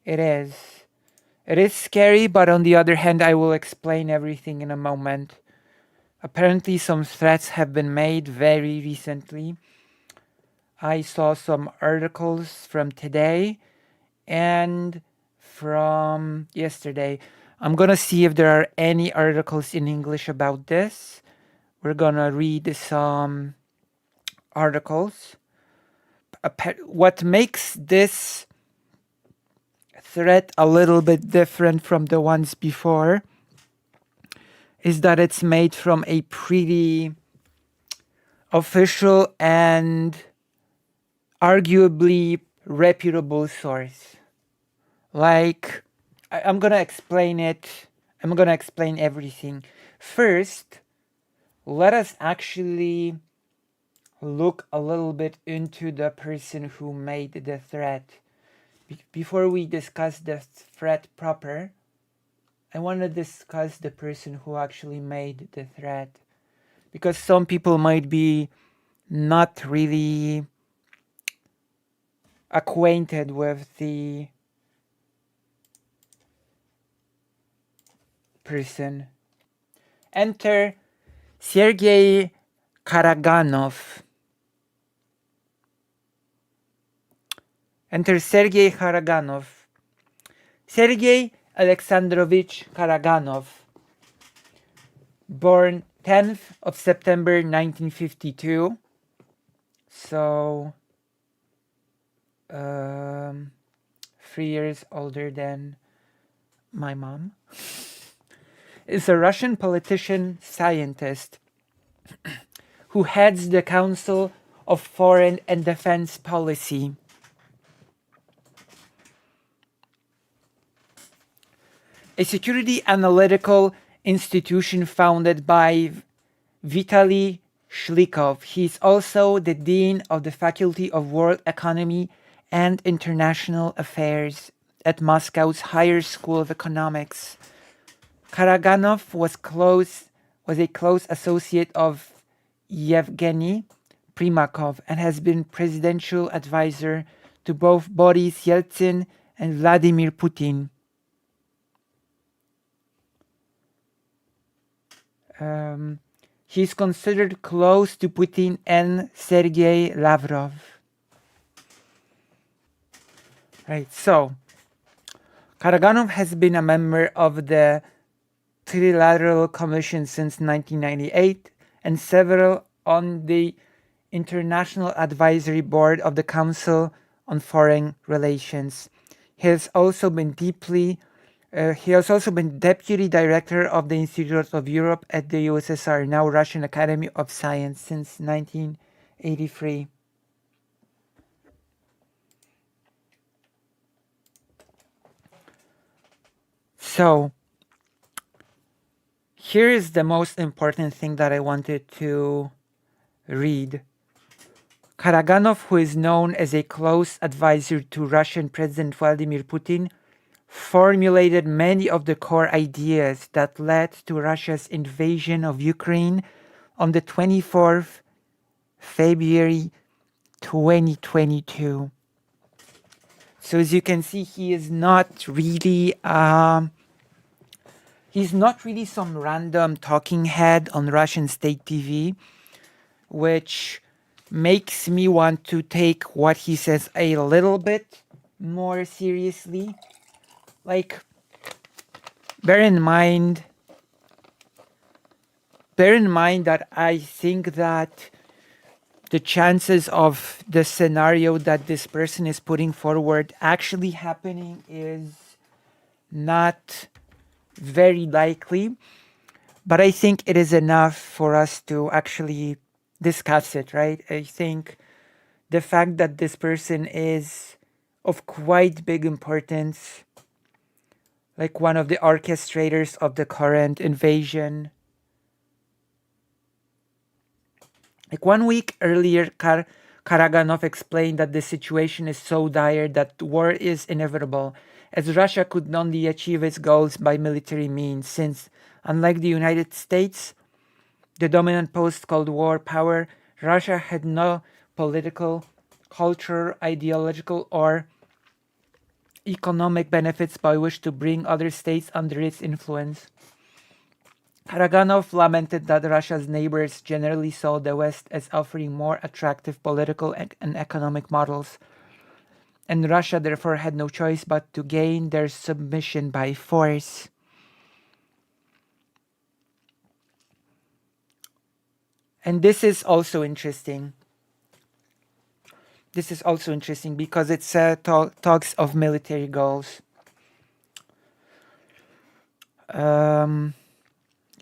It is. It is scary, but on the other hand, I will explain everything in a moment. Apparently, some threats have been made very recently. I saw some articles from today and from yesterday. I'm gonna see if there are any articles in English about this. We're gonna read some articles. What makes this threat a little bit different from the ones before is that it's made from a pretty official and arguably reputable source. Like, I'm gonna explain it. I'm gonna explain everything. First, let us actually look a little bit into the person who made the threat. Before we discuss the threat proper, I want to discuss the person who actually made the threat. Because some people might be not really acquainted with the person. Enter Sergei Karaganov. Enter Sergei Karaganov. Sergei Alexandrovich Karaganov, born 10th of September 1952. So, 3 years older than my mom. Is a Russian politician scientist who heads the Council of Foreign and Defense Policy. A security analytical institution founded by Vitaly Shlikov. He is also the Dean of the Faculty of World Economy and International Affairs at Moscow's Higher School of Economics. Karaganov was a close associate of Yevgeny Primakov and has been presidential advisor to both Boris Yeltsin and Vladimir Putin. He's considered close to Putin and Sergei Lavrov. Right, so Karaganov has been a member of the Trilateral Commission since 1998 and several on the International Advisory Board of the Council on Foreign Relations. He has also been deputy director of the Institute of Europe at the USSR, now Russian Academy of Science, since 1983. So, here is the most important thing that I wanted to read. Karaganov, who is known as a close advisor to Russian President Vladimir Putin, formulated many of the core ideas that led to Russia's invasion of Ukraine on the 24th February 2022. So as you can see, he's not really some random talking head on Russian state TV, which makes me want to take what he says a little bit more seriously. Like, bear in mind that I think that the chances of the scenario that this person is putting forward actually happening is not very likely, but I think it is enough for us to actually discuss it, right? I think the fact that this person is of quite big importance, like one of the orchestrators of the current invasion. Like 1 week earlier, Karaganov explained that the situation is so dire that war is inevitable, as Russia could only achieve its goals by military means, since, unlike the United States, the dominant post-Cold War power, Russia had no political, cultural, ideological, or economic benefits by which to bring other states under its influence. Karaganov lamented that Russia's neighbors generally saw the West as offering more attractive political and economic models, and Russia therefore had no choice but to gain their submission by force. And this is also interesting. This is also interesting because it talks of military goals.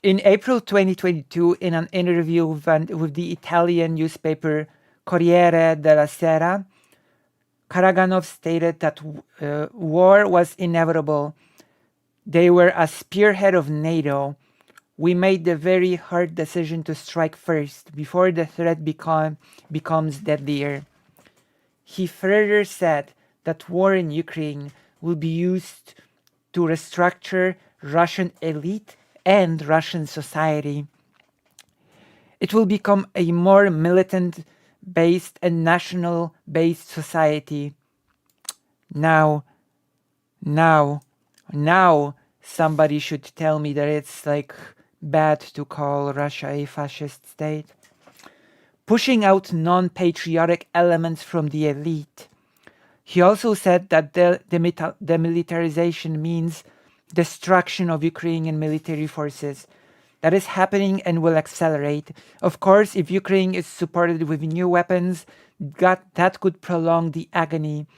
In April 2022, in an interview with the Italian newspaper Corriere della Sera, Karaganov stated that war was inevitable. They were a spearhead of NATO. We made the very hard decision to strike first, before the threat becomes deadlier. He further said that war in Ukraine will be used to restructure Russian elite and Russian society. It will become a more militant-based and national-based society. Now, somebody should tell me that it's like bad to call Russia a fascist state. Pushing out non-patriotic elements from the elite. He also said that the demilitarization means destruction of Ukrainian military forces. That is happening and will accelerate. Of course, if Ukraine is supported with new weapons, that could prolong the agony.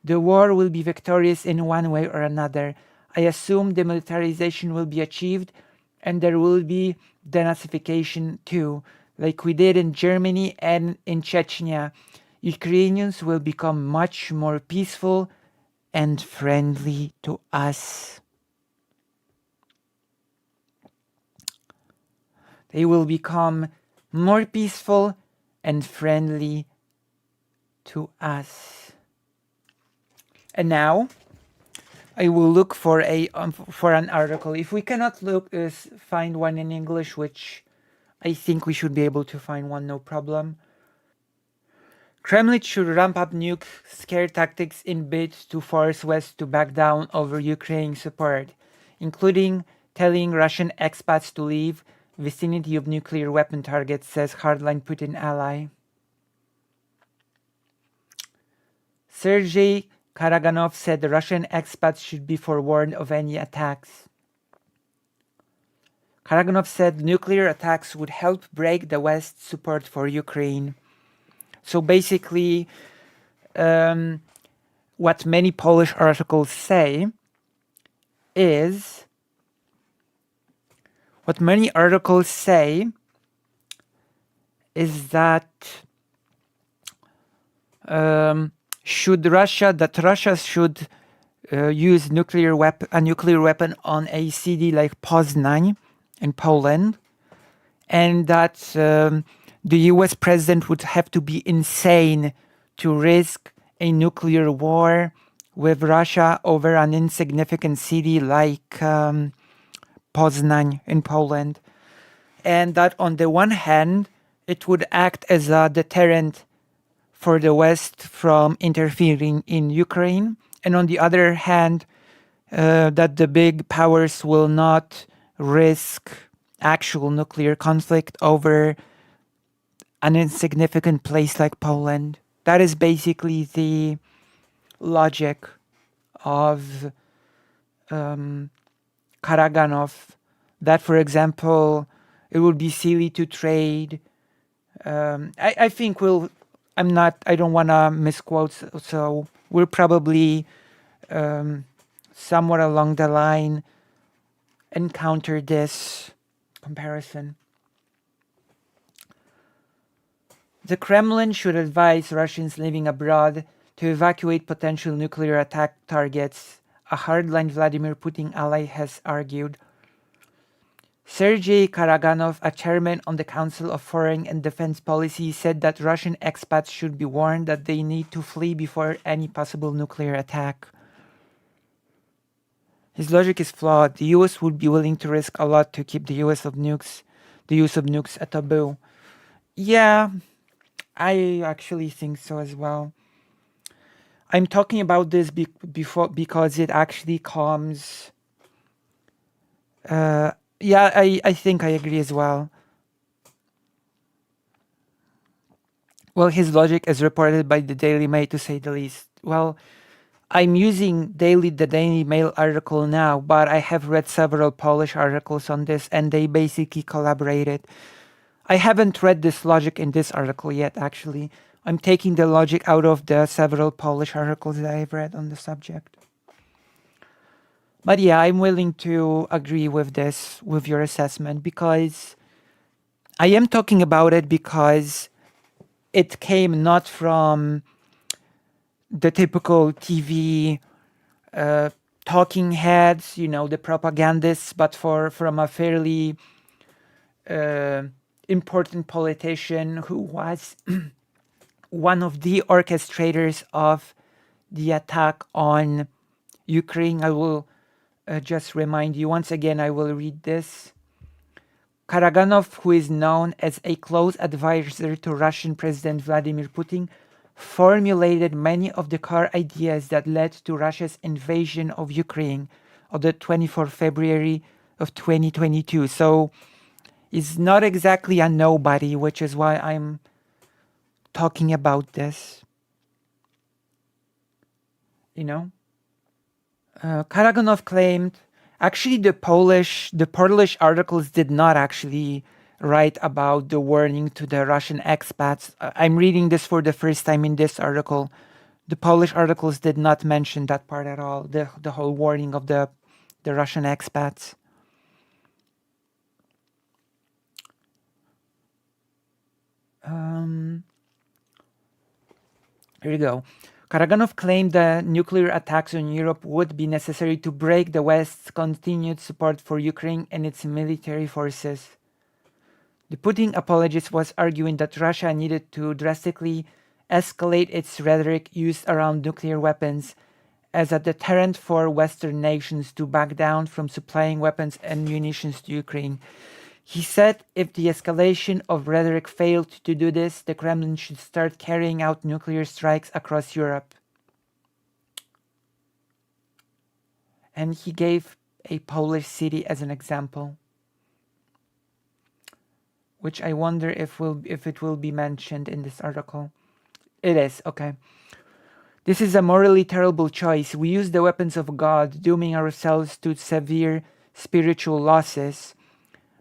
The war will be victorious in one way or another. I assume demilitarization will be achieved, and there will be denazification too. Like we did in Germany and in Chechnya, Ukrainians will become much more peaceful and friendly to us. They will become more peaceful and friendly to us. And now, I will look for an article. If we cannot find one in English, which I think we should be able to find one, no problem. Kremlin should ramp up nuke scare tactics in bid to force West to back down over Ukraine support, including telling Russian expats to leave vicinity of nuclear weapon targets, says hardline Putin ally. Sergei Karaganov said the Russian expats should be forewarned of any attacks. Karaganov said nuclear attacks would help break the West's support for Ukraine. So basically, what many Polish articles say is that Russia should use a nuclear weapon on a city like Poznań in Poland, and that the US president would have to be insane to risk a nuclear war with Russia over an insignificant city like Poznań in Poland. And that on the one hand, it would act as a deterrent for the West from interfering in Ukraine. And on the other hand, that the big powers will not risk actual nuclear conflict over an insignificant place like Poland. That is basically the logic of Karaganov. That, for example, it would be silly to trade. I think I don't want to misquote, so we'll probably somewhere along the line encounter this comparison. The Kremlin should advise Russians living abroad to evacuate potential nuclear attack targets, a hardline Vladimir Putin ally has argued. Sergei Karaganov, a chairman on the Council of Foreign and Defense Policy, said that Russian expats should be warned that they need to flee before any possible nuclear attack. His logic is flawed. The US would be willing to risk a lot to keep the use of nukes a taboo. Yeah, I actually think so as well. I'm talking about this before because it actually comes. Yeah, I think I agree as well. Well, his logic is reported by the Daily Mail, to say the least. Well, I'm using the Daily Mail article now, but I have read several Polish articles on this, and they basically collaborated. I haven't read this logic in this article yet, actually. I'm taking the logic out of the several Polish articles that I've read on the subject. But yeah, I'm willing to agree with this, with your assessment, because I am talking about it because it came not from the typical TV talking heads, you know, the propagandists, but from a fairly uh, important politician who was one of the orchestrators of the attack on Ukraine. I will just remind you once again, I will read this. Karaganov, who is known as a close advisor to Russian President Vladimir Putin, formulated many of the core ideas that led to Russia's invasion of Ukraine on the 24th February of 2022. So he's not exactly a nobody, which is why I'm talking about this. You know? Karaganov claimed, actually the Polish articles did not actually write about the warning to the Russian expats. I'm reading this for the first time in this article. The Polish articles did not mention that part at all, the whole warning of the Russian expats. Here we go. Karaganov claimed that nuclear attacks on Europe would be necessary to break the West's continued support for Ukraine and its military forces. The Putin apologist was arguing that Russia needed to drastically escalate its rhetoric used around nuclear weapons as a deterrent for Western nations to back down from supplying weapons and munitions to Ukraine. He said if the escalation of rhetoric failed to do this, the Kremlin should start carrying out nuclear strikes across Europe. And he gave a Polish city as an example, which I wonder if it will be mentioned in this article. It is, okay. This is a morally terrible choice. We use the weapons of God, dooming ourselves to severe spiritual losses.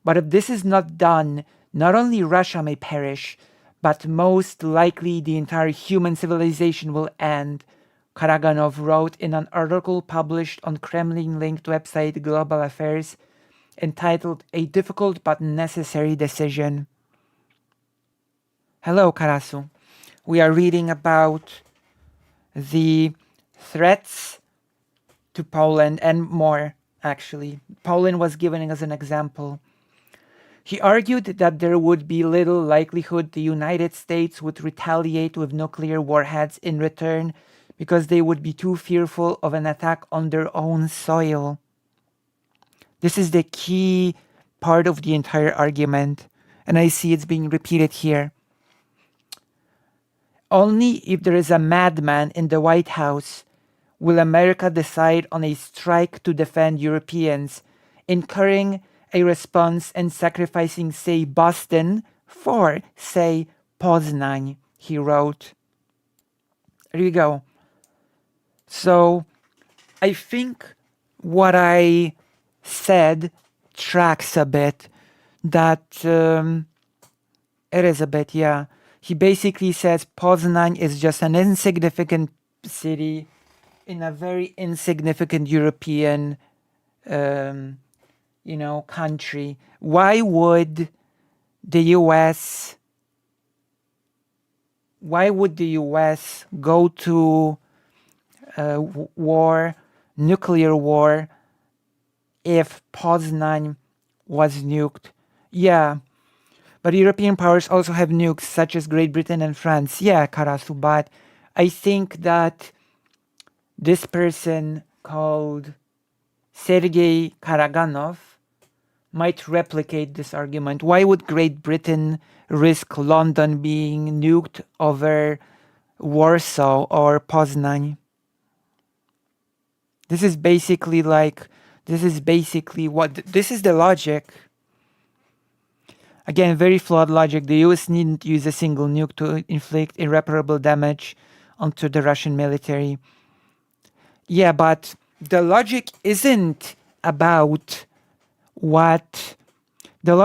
But if this is not done, not only Russia may perish, but most likely the entire human civilization will end, Karaganov wrote in an article published on Kremlin-linked website Global Affairs, entitled A Difficult but Necessary Decision. Hello, Karasu. We are reading about the threats to Poland and more, actually. Poland was given as an example. He argued that there would be little likelihood the United States would retaliate with nuclear warheads in return because they would be too fearful of an attack on their own soil. This is the key part of the entire argument, and I see it's being repeated here. Only if there is a madman in the White House will America decide on a strike to defend Europeans, incurring a response and sacrificing, say, Boston for, say, Poznan, he wrote. There you go. So I think what I said tracks a bit, that it is a bit, yeah. He basically says Poznan is just an insignificant city in a very insignificant European country. Why would the US go to war, nuclear war, if Poznan was nuked? Yeah, but European powers also have nukes, such as Great Britain and France. Yeah, Karasu, but I think that this person called Sergei Karaganov might replicate this argument. Why would Great Britain risk London being nuked over Warsaw or Poznań. This is basically this is the logic. Again, very flawed logic. The US needn't use a single nuke to inflict irreparable damage onto the Russian military. Yeah, but the logic isn't about what the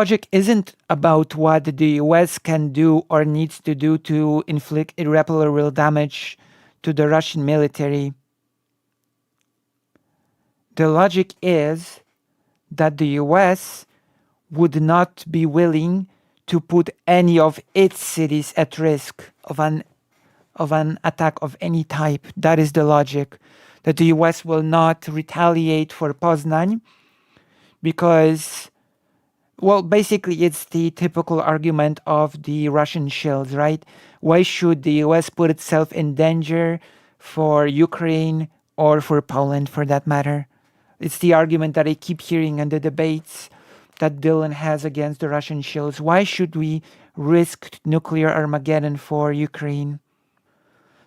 US can do or needs to do to inflict irreparable damage to the Russian military. The logic is that the US would not be willing to put any of its cities at risk of an attack of any type. That is the logic. That the US will not retaliate for Poznań because, well, basically it's the typical argument of the Russian shields, right? Why should the US put itself in danger for Ukraine or for Poland for that matter? It's the argument that I keep hearing in the debates that Dylan has against the Russian shields. Why should we risk nuclear Armageddon for Ukraine?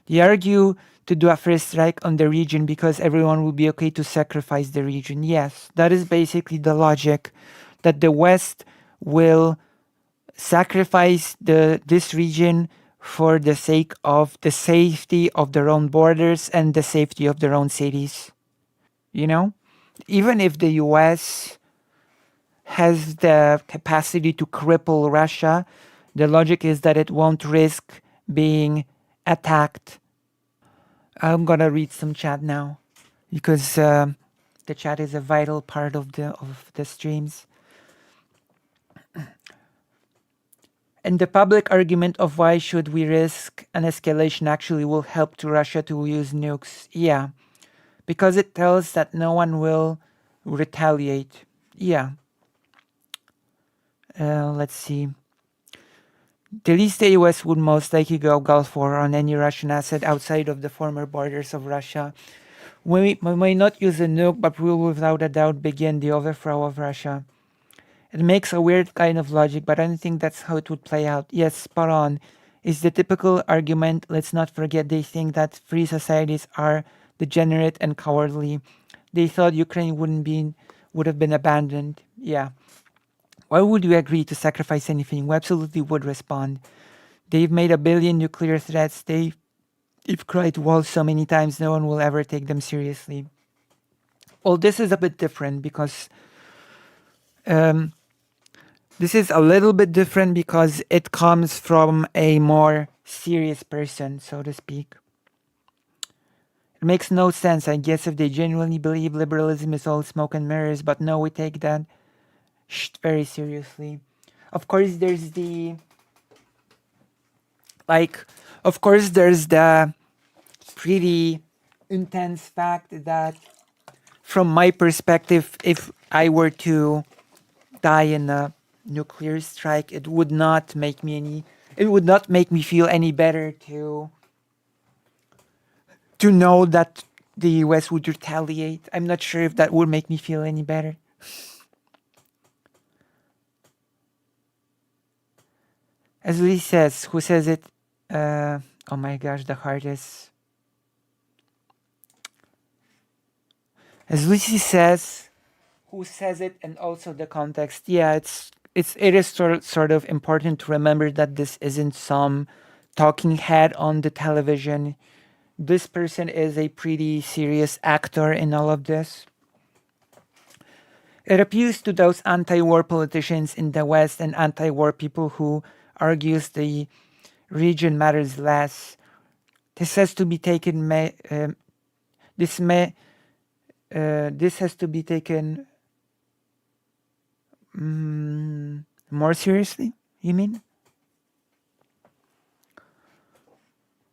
They argue to do a first strike on the region because everyone will be okay to sacrifice the region. Yes, that is basically the logic, that the West will sacrifice this region for the sake of the safety of their own borders and the safety of their own cities. You know? Even if the US has the capacity to cripple Russia, the logic is that it won't risk being attacked. I'm gonna read some chat now because the chat is a vital part of the streams. And the public argument of why should we risk an escalation actually will help to Russia to use nukes. Yeah, because it tells that no one will retaliate. Yeah. Let's see. The least the US would most likely go Gulf War on any Russian asset outside of the former borders of Russia. We may not use a nuke, but will without a doubt begin the overthrow of Russia. It makes a weird kind of logic, but I don't think that's how it would play out. Yes, spot on. It's the typical argument. Let's not forget they think that free societies are degenerate and cowardly. They thought Ukraine would have been abandoned. Yeah. Why would we agree to sacrifice anything? We absolutely would respond. They've made a billion nuclear threats. They've cried wolf so many times no one will ever take them seriously. Well, this is a bit different because this is a little bit different because it comes from a more serious person, so to speak. It makes no sense, I guess, if they genuinely believe liberalism is all smoke and mirrors, but no, we take that very seriously. Of course, there's the pretty intense fact that from my perspective, if I were to die in a nuclear strike, it would not make me feel any better to know that the US would retaliate. I'm not sure if that would make me feel any better. As Lee says, who says it? Oh my gosh, the heart is. As Lucy says, who says it, and also the context. Yeah, it is sort of important to remember that this isn't some talking head on the television. This person is a pretty serious actor in all of this. It appeals to those anti-war politicians in the West and anti-war people who argues the region matters less. This has to be taken. This has to be taken more seriously. You mean?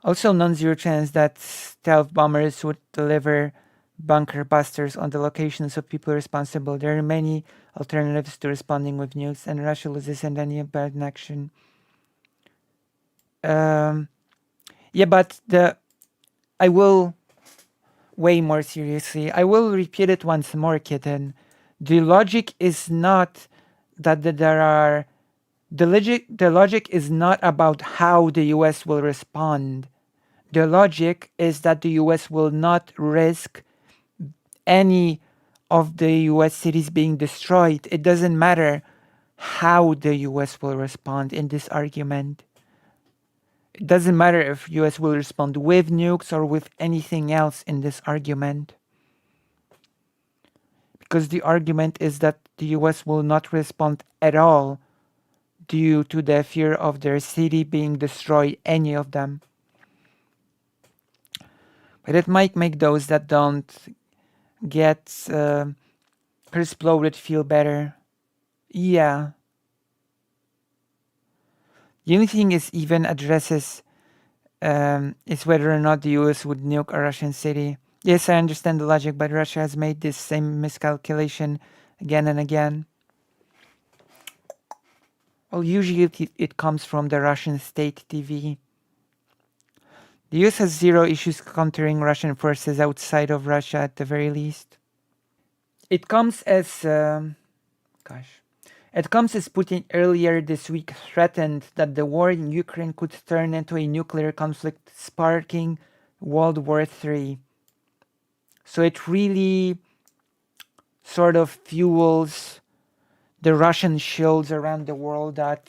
Also, non-zero chance that stealth bombers would deliver bunker busters on the locations of people responsible. There are many alternatives to responding with nukes, and Russia loses in any bad action. Yeah, but I will way more seriously. I will repeat it once more, kitten. The logic is not that the logic is not about how the US will respond. The logic is that the US will not risk any of the US cities being destroyed. It doesn't matter how the US will respond in this argument. It doesn't matter if US will respond with nukes or with anything else in this argument. Because the argument is that the US will not respond at all due to the fear of their city being destroyed, any of them. But it might make those that don't get exploded feel better. Yeah. The only thing is even addresses is whether or not the US would nuke a Russian city. Yes, I understand the logic, but Russia has made this same miscalculation again and again. Well, usually it comes from the Russian state TV. The US has zero issues countering Russian forces outside of Russia at the very least. It comes as Putin earlier this week threatened that the war in Ukraine could turn into a nuclear conflict, sparking World War III. So it really sort of fuels the Russian shields around the world that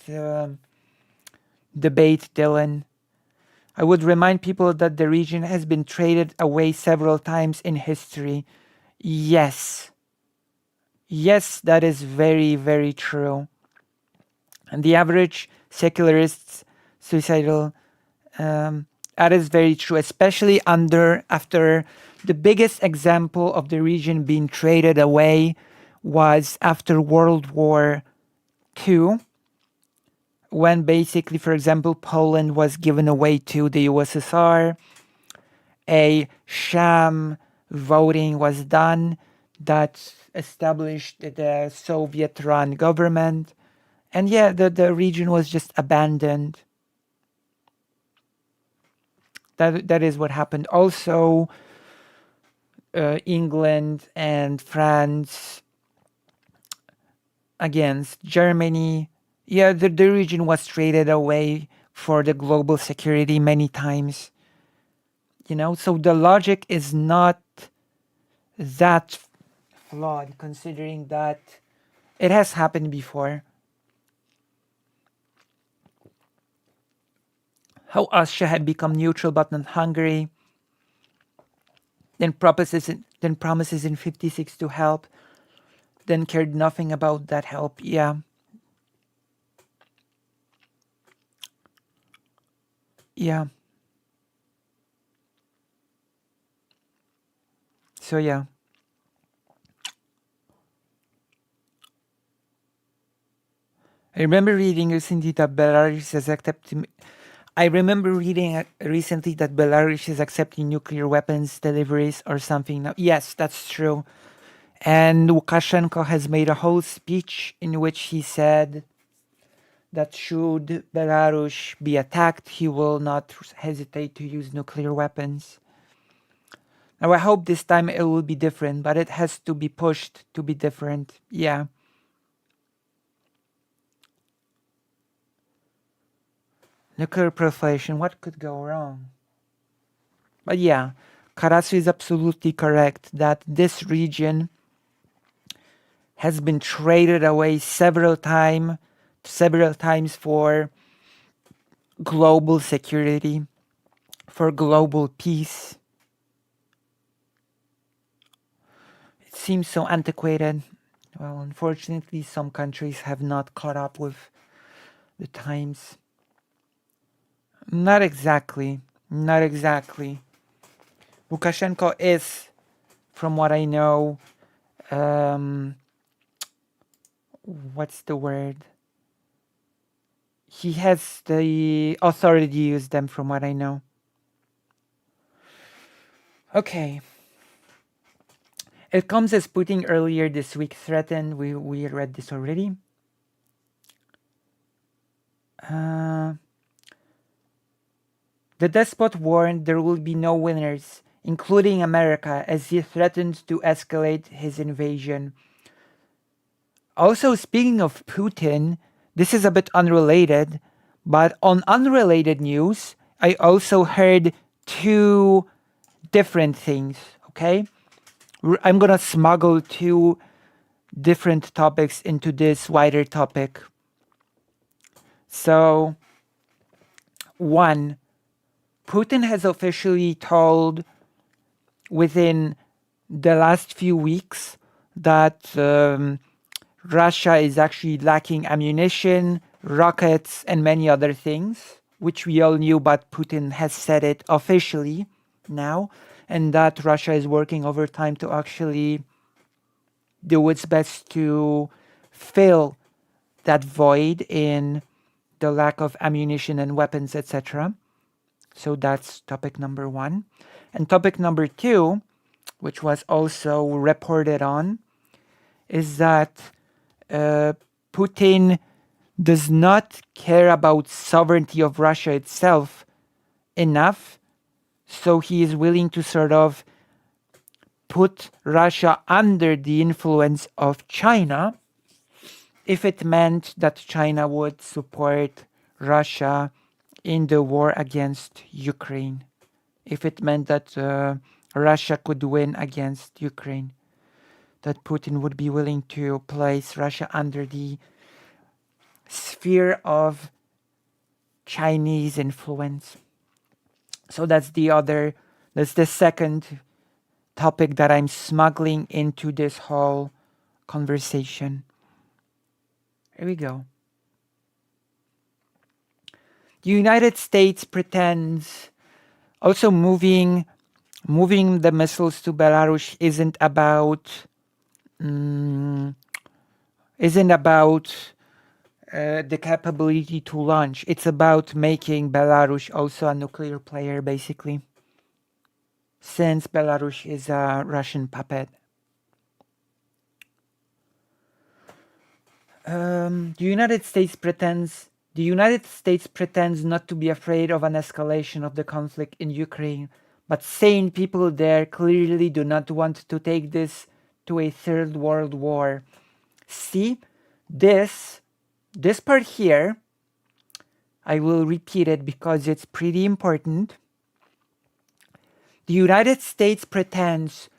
debate, Dylan. I would remind people that the region has been traded away several times in history. Yes, that is very, very true. And the average secularist's suicidal, that is very true, especially after the biggest example of the region being traded away was after World War II, when basically, for example, Poland was given away to the USSR. A sham voting was done that established the Soviet-run government. And yeah, the region was just abandoned. That is what happened. Also, England and France against Germany. Yeah, the region was traded away for the global security many times. So the logic is not that flawed, considering that it has happened before. How Austria had become neutral but not Hungary, then promises in 56 to help, then cared nothing about that help. Yeah. So yeah. I remember reading recently that Belarus is accepting nuclear weapons deliveries or something now. Yes, that's true. And Lukashenko has made a whole speech in which he said that should Belarus be attacked, he will not hesitate to use nuclear weapons. Now I hope this time it will be different, but it has to be pushed to be different. Yeah. Nuclear proliferation, what could go wrong? But yeah, Karasu is absolutely correct that this region has been traded away several times for global security, for global peace. It seems so antiquated. Well, unfortunately, some countries have not caught up with the times. Not exactly. Lukashenko is, from what I know, what's the word? He has the authority to use them, from what I know. Okay. It comes as Putin earlier this week threatened. We read this already. The despot warned there will be no winners, including America, as he threatened to escalate his invasion. Also, speaking of Putin, this is a bit unrelated, but on unrelated news, I also heard two different things, okay? I'm gonna smuggle two different topics into this wider topic. So, one, Putin has officially told within the last few weeks that Russia is actually lacking ammunition, rockets, and many other things, which we all knew, but Putin has said it officially now, and that Russia is working overtime to actually do its best to fill that void in the lack of ammunition and weapons, etc. So that's topic number one. And topic number two, which was also reported on, is that Putin does not care about sovereignty of Russia itself enough, so he is willing to sort of put Russia under the influence of China if it meant that China would support Russia in the war against Ukraine, if it meant that Russia could win against Ukraine, that Putin would be willing to place Russia under the sphere of Chinese influence. So that's the second topic that I'm smuggling into this whole conversation. Here we go. The United States pretends also moving the missiles to Belarus isn't about the capability to launch. It's about making Belarus also a nuclear player, basically, since Belarus is a Russian puppet. The United States pretends not to be afraid of an escalation of the conflict in Ukraine, but sane people there clearly do not want to take this to a third world war. See, this part here, I will repeat it because it's pretty important. The United States pretends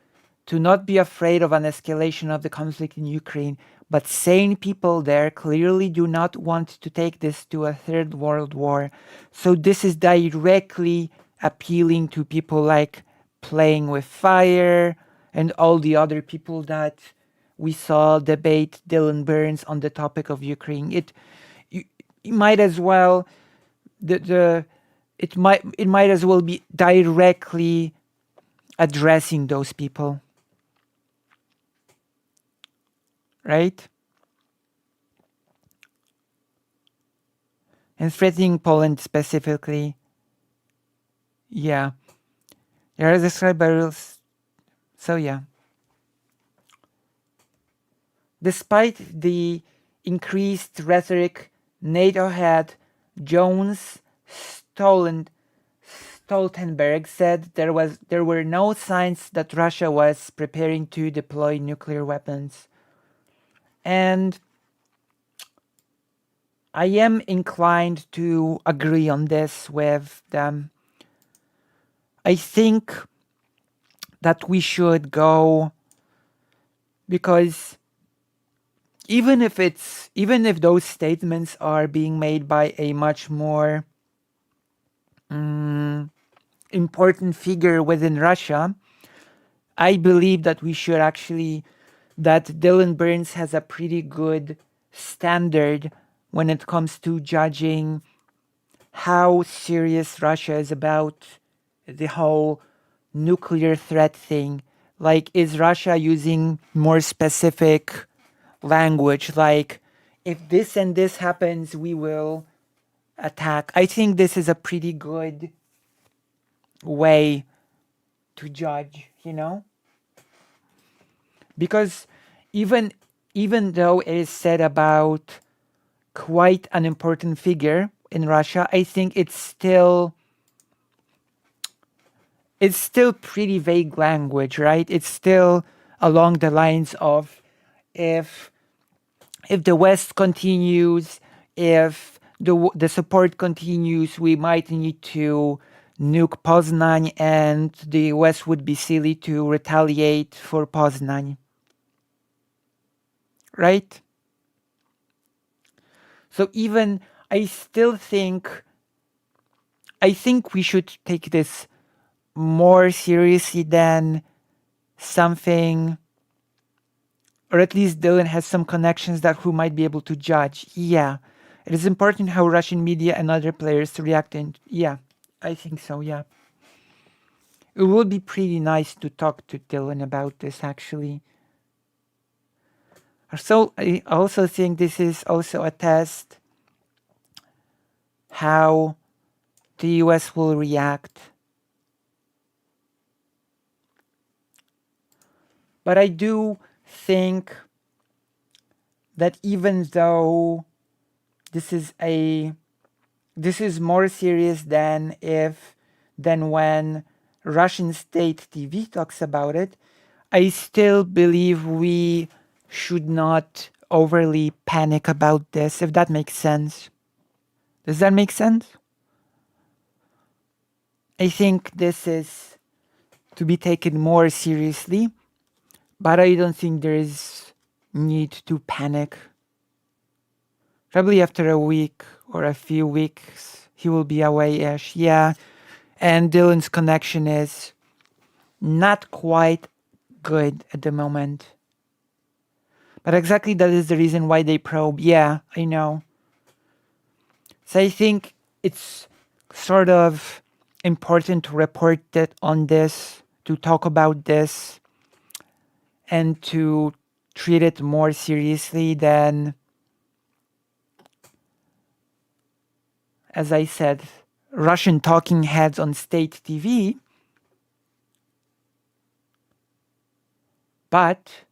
to not be afraid of an escalation of the conflict in Ukraine, but sane people there clearly do not want to take this to a third world war. So this is directly appealing to people like Playing with Fire and all the other people that we saw debate Dylan Burns on the topic of Ukraine. It might as well it might as well be directly addressing those people. Right? And threatening Poland specifically. Yeah. There are described barrels. So yeah. Despite the increased rhetoric NATO had, Jones Stoltenberg said there were no signs that Russia was preparing to deploy nuclear weapons. And I am inclined to agree on this with them. I think that we should go, because even if those statements are being made by a much more important figure within Russia, I believe that that Dylan Burns has a pretty good standard when it comes to judging how serious Russia is about the whole nuclear threat thing. Like, is Russia using more specific language, like, if this and this happens, we will attack? I think this is a pretty good way to judge, because even though it is said about quite an important figure in Russia, I think it's still pretty vague language, right? It's still along the lines of, if the West continues, if the support continues, we might need to nuke Poznan, and the US would be silly to retaliate for Poznan. Right? So even I still think we should take this more seriously than something, or at least Dylan has some connections that who might be able to judge. Yeah. It is important how Russian media and other players react, and yeah, I think so, yeah. It would be pretty nice to talk to Dylan about this, actually. So I also think this is also a test how the US will react. But I do think that even though this is more serious than when Russian state TV talks about it, I still believe we should not overly panic about this, if that makes sense. Does that make sense? I think this is to be taken more seriously, but I don't think there is need to panic. Probably after a week or a few weeks, he will be away-ish. Yeah, and Dylan's connection is not quite good at the moment. But exactly that is the reason why they probe. Yeah, I know. So I think it's sort of important to report that on this, to talk about this, and to treat it more seriously than, as I said, Russian talking heads on state TV. But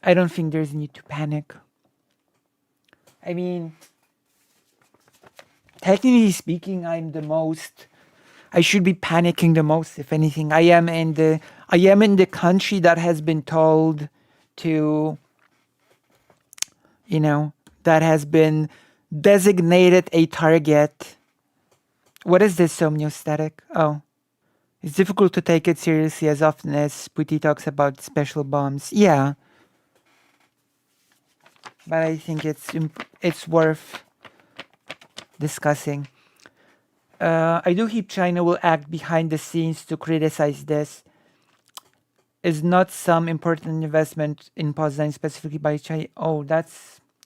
I don't think there's need to panic. I mean, technically speaking, I should be panicking the most, if anything. I am in the country that has been told to, that has been designated a target. What is this somniostatic? Oh. It's difficult to take it seriously as often as Putin talks about special bombs. Yeah. But I think it's worth discussing. I do hope China will act behind the scenes to criticize this. Is not some important investment in Poznan specifically by China? Oh,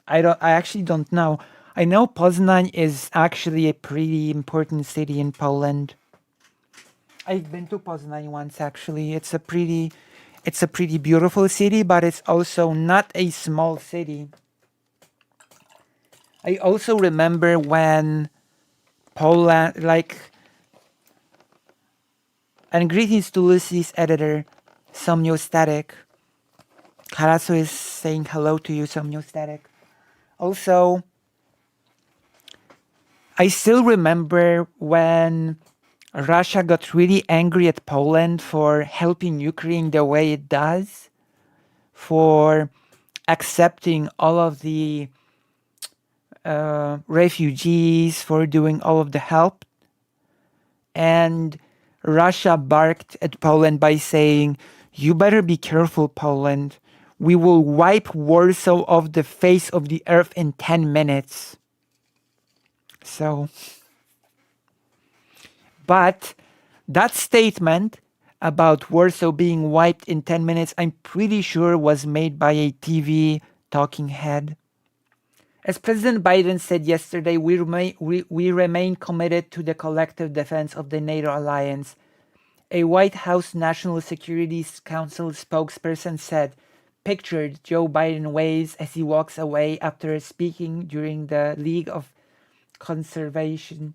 I actually don't know. I know Poznan is actually a pretty important city in Poland. I've been to Poznan once, actually. It's a pretty beautiful city, but it's also not a small city. I also remember when Poland, and greetings to Lucy's editor, Somniostatic. Karasu is saying hello to you, Somniostatic. Also, I still remember when Russia got really angry at Poland for helping Ukraine the way it does, for accepting all of the refugees, for doing all of the help. And Russia barked at Poland by saying, "You better be careful, Poland. We will wipe Warsaw off the face of the earth in 10 minutes. So, but that statement about Warsaw being wiped in 10 minutes, I'm pretty sure was made by a TV talking head. As President Biden said yesterday, we remain committed to the collective defense of the NATO alliance. A White House National Security Council spokesperson said, pictured Joe Biden waves as he walks away after speaking during the League of Conservation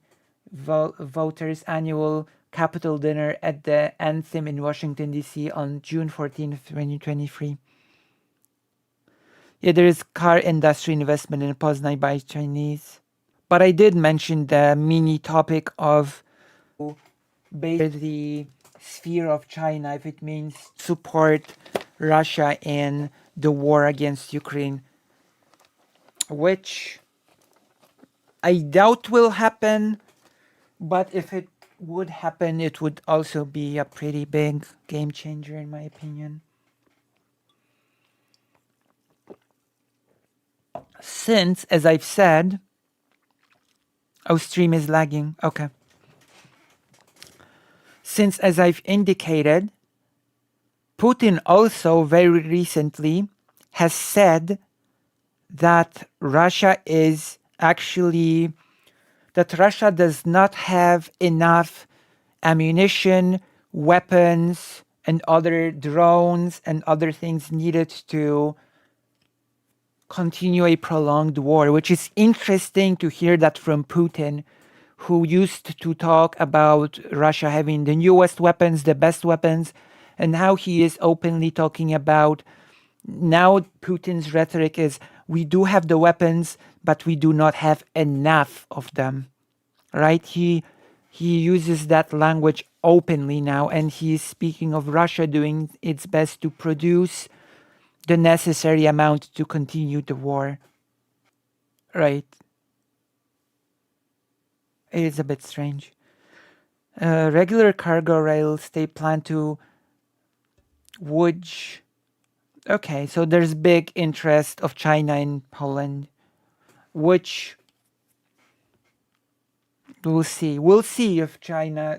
Voters annual Capitol dinner at the Anthem in Washington, D.C. on June 14, 2023. Yeah, there is car industry investment in Poznan by Chinese. But I did mention the mini topic of the sphere of China, if it means support Russia in the war against Ukraine, which I doubt will happen, But if it would happen, it would also be a pretty big game changer, in my opinion. Since, as I've said, stream is lagging. Okay. Since, as I've indicated, Putin also very recently has said that Russia does not have enough ammunition, weapons, and other drones and other things needed to continue a prolonged war, which is interesting to hear that from Putin, who used to talk about Russia having the newest weapons, the best weapons, and now he is openly talking about, now Putin's rhetoric is, we do have the weapons, but we do not have enough of them, right? He uses that language openly now, and he is speaking of Russia doing its best to produce the necessary amount to continue the war, right? It is a bit strange. Regular cargo rails, they plan to, which, okay, so there's big interest of China in Poland, which we'll see. We'll see if China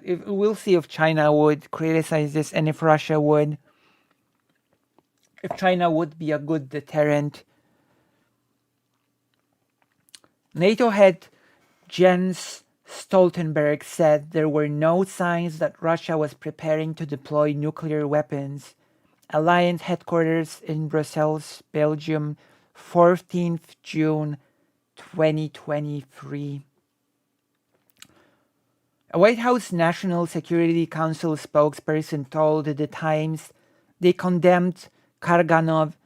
would criticize this, and if Russia would, if China would be a good deterrent. NATO head Jens Stoltenberg said there were no signs that Russia was preparing to deploy nuclear weapons. Alliance headquarters in Brussels, Belgium, 14th June 2023. A White House National Security Council spokesperson told The Times they condemned Karaganov's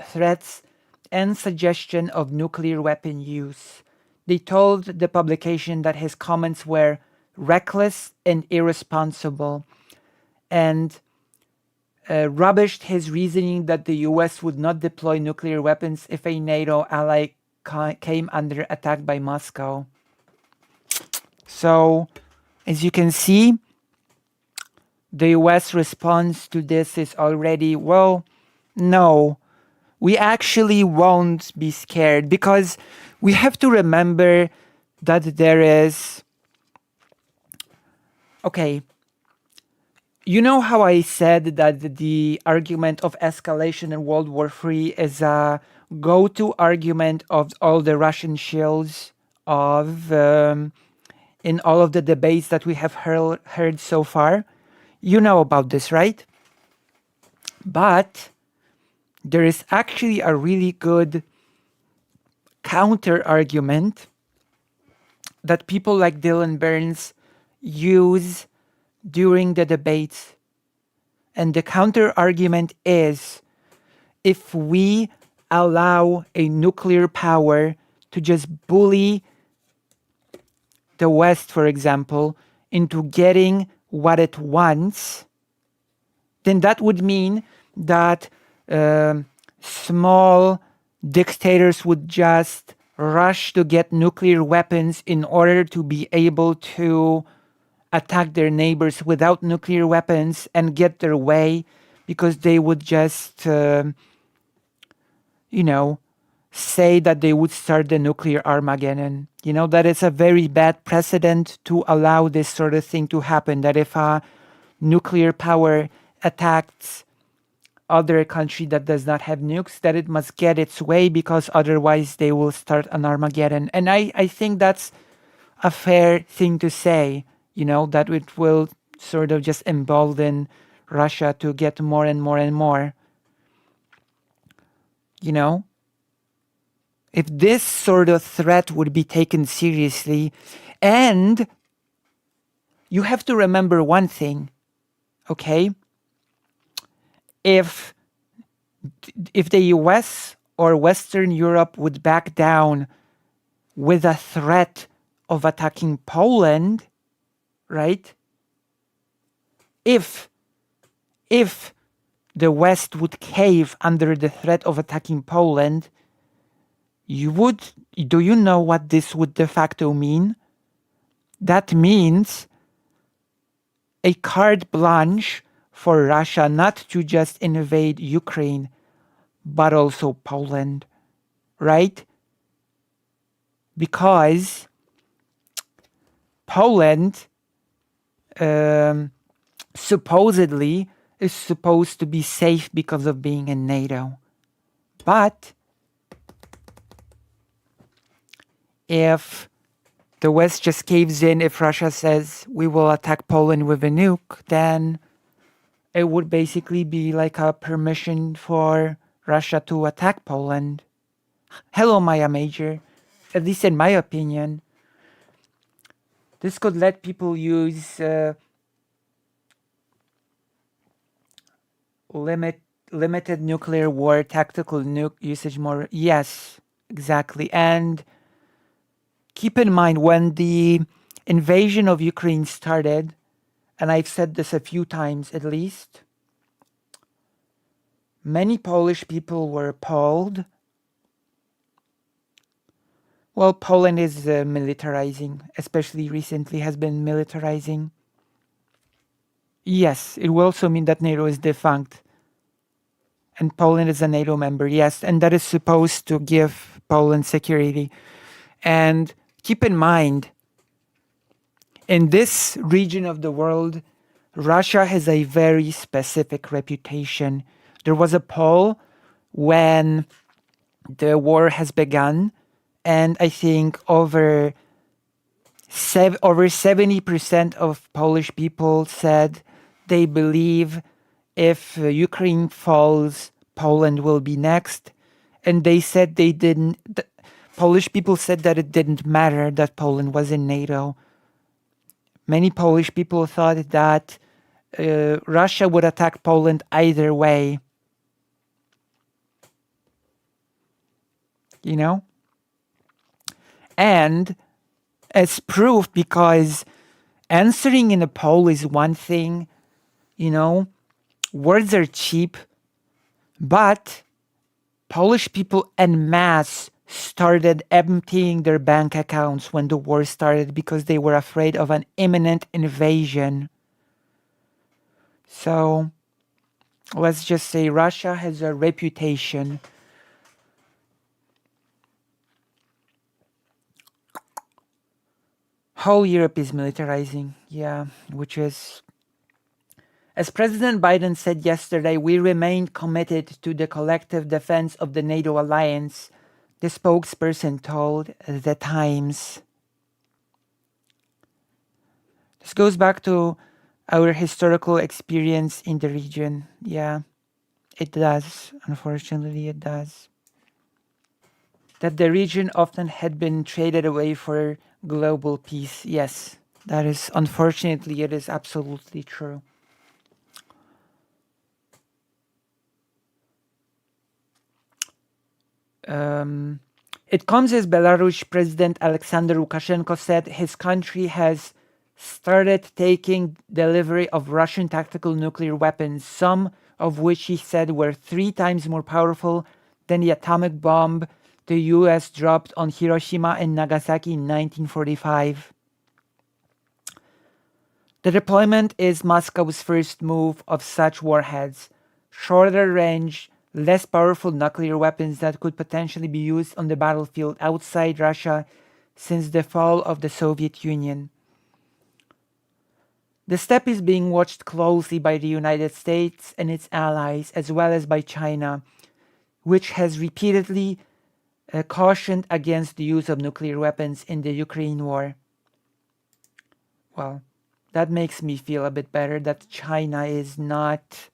threats and suggestion of nuclear weapon use. They told the publication that his comments were reckless and irresponsible, and rubbished his reasoning that the US would not deploy nuclear weapons if a NATO ally came under attack by Moscow. So, as you can see, the US response to this is already, well, no, we actually won't be scared, because we have to remember that there is, okay, you know how I said that the argument of escalation in World War III is a go-to argument of all the Russian shills of in all of the debates that we have heard so far? You know about this, right? But there is actually a really good counter argument that people like Dylan Burns use during the debates. And the counter argument is, if we allow a nuclear power to just bully the West, for example, into getting what it wants, then that would mean that small dictators would just rush to get nuclear weapons in order to be able to attack their neighbors without nuclear weapons and get their way, because they would just, say that they would start the nuclear Armageddon. That is a very bad precedent to allow this sort of thing to happen, that if a nuclear power attacks other country that does not have nukes, that it must get its way, because otherwise they will start an Armageddon. And I think that's a fair thing to say, that it will sort of just embolden Russia to get more and more and more. If this sort of threat would be taken seriously, and you have to remember one thing, okay? If the US or Western Europe would back down with a threat of attacking Poland, right? If the West would cave under the threat of attacking Poland, do you know what this would de facto mean? That means a carte blanche for Russia not to just invade Ukraine, but also Poland, right? Because Poland supposedly is supposed to be safe because of being in NATO. But if the West just caves in, if Russia says we will attack Poland with a nuke, then it would basically be like a permission for Russia to attack Poland. Hello, Maya Major. At least in my opinion, this could let people use limited nuclear war, tactical nuke usage more. Yes, exactly. And keep in mind, when the invasion of Ukraine started, and I've said this a few times at least, many Polish people were appalled. Well, Poland is militarizing, especially recently has been militarizing. Yes, it will also mean that NATO is defunct. And Poland is a NATO member, yes, and that is supposed to give Poland security. And keep in mind, in this region of the world, Russia has a very specific reputation. There was a poll when the war has begun, and I think over 70% of Polish people said they believe if Ukraine falls, Poland will be next. And they said Polish people said that it didn't matter that Poland was in NATO. Many Polish people thought that Russia would attack Poland either way. You know? And as proof, because answering in a poll is one thing, words are cheap, but Polish people en masse started emptying their bank accounts when the war started because they were afraid of an imminent invasion. So let's just say Russia has a reputation. Whole Europe is militarizing, yeah, which is... As President Biden said yesterday, we remain committed to the collective defense of the NATO alliance, the spokesperson told The Times. This goes back to our historical experience in the region. Yeah, it does. Unfortunately, it does. That the region often had been traded away for global peace. Yes, that is, unfortunately, it is absolutely true. It comes as Belarus President Alexander Lukashenko said his country has started taking delivery of Russian tactical nuclear weapons, some of which he said were 3 times more powerful than the atomic bomb the US dropped on Hiroshima and Nagasaki in 1945. The deployment is Moscow's first move of such warheads, shorter range, less powerful nuclear weapons that could potentially be used on the battlefield outside Russia since the fall of the Soviet Union. The step is being watched closely by the United States and its allies, as well as by China, which has repeatedly cautioned against the use of nuclear weapons in the Ukraine war. Well, that makes me feel a bit better that China is not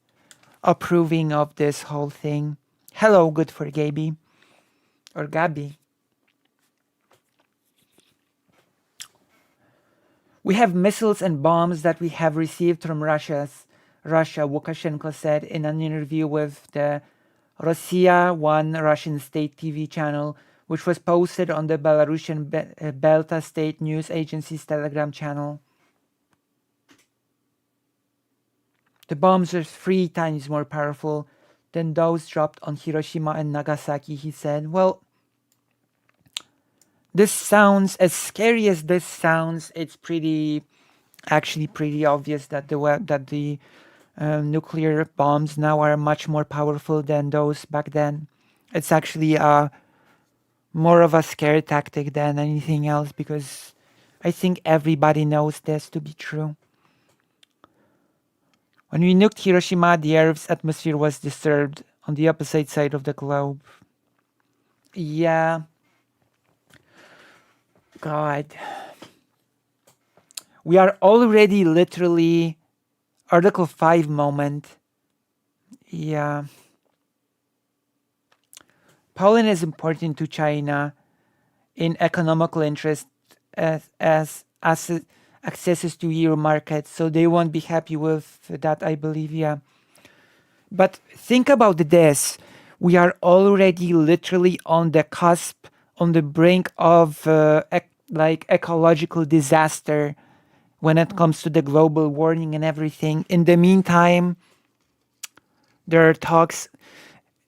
approving of this whole thing. Hello, good for Gaby. Or Gabi. We have missiles and bombs that we have received from Russia, Lukashenko said in an interview with the Rossiya, one Russian state TV channel, which was posted on the Belarusian Belta State News Agency's Telegram channel. The bombs are 3 times more powerful than those dropped on Hiroshima and Nagasaki, he said. Well, This sounds, as scary as this sounds, it's actually pretty obvious that the nuclear bombs now are much more powerful than those back then. It's actually more of a scare tactic than anything else, because I think everybody knows this to be true. When we nuked Hiroshima, the Earth's atmosphere was disturbed on the opposite side of the globe. Yeah. God. We are already literally Article 5 moment. Yeah. Poland is important to China in economical interest as accesses to EU markets, so they won't be happy with that, I believe. Yeah. But think about this. We are already literally on the cusp, on the brink of ecological disaster when it comes to the global warming and everything. In the meantime, there are talks.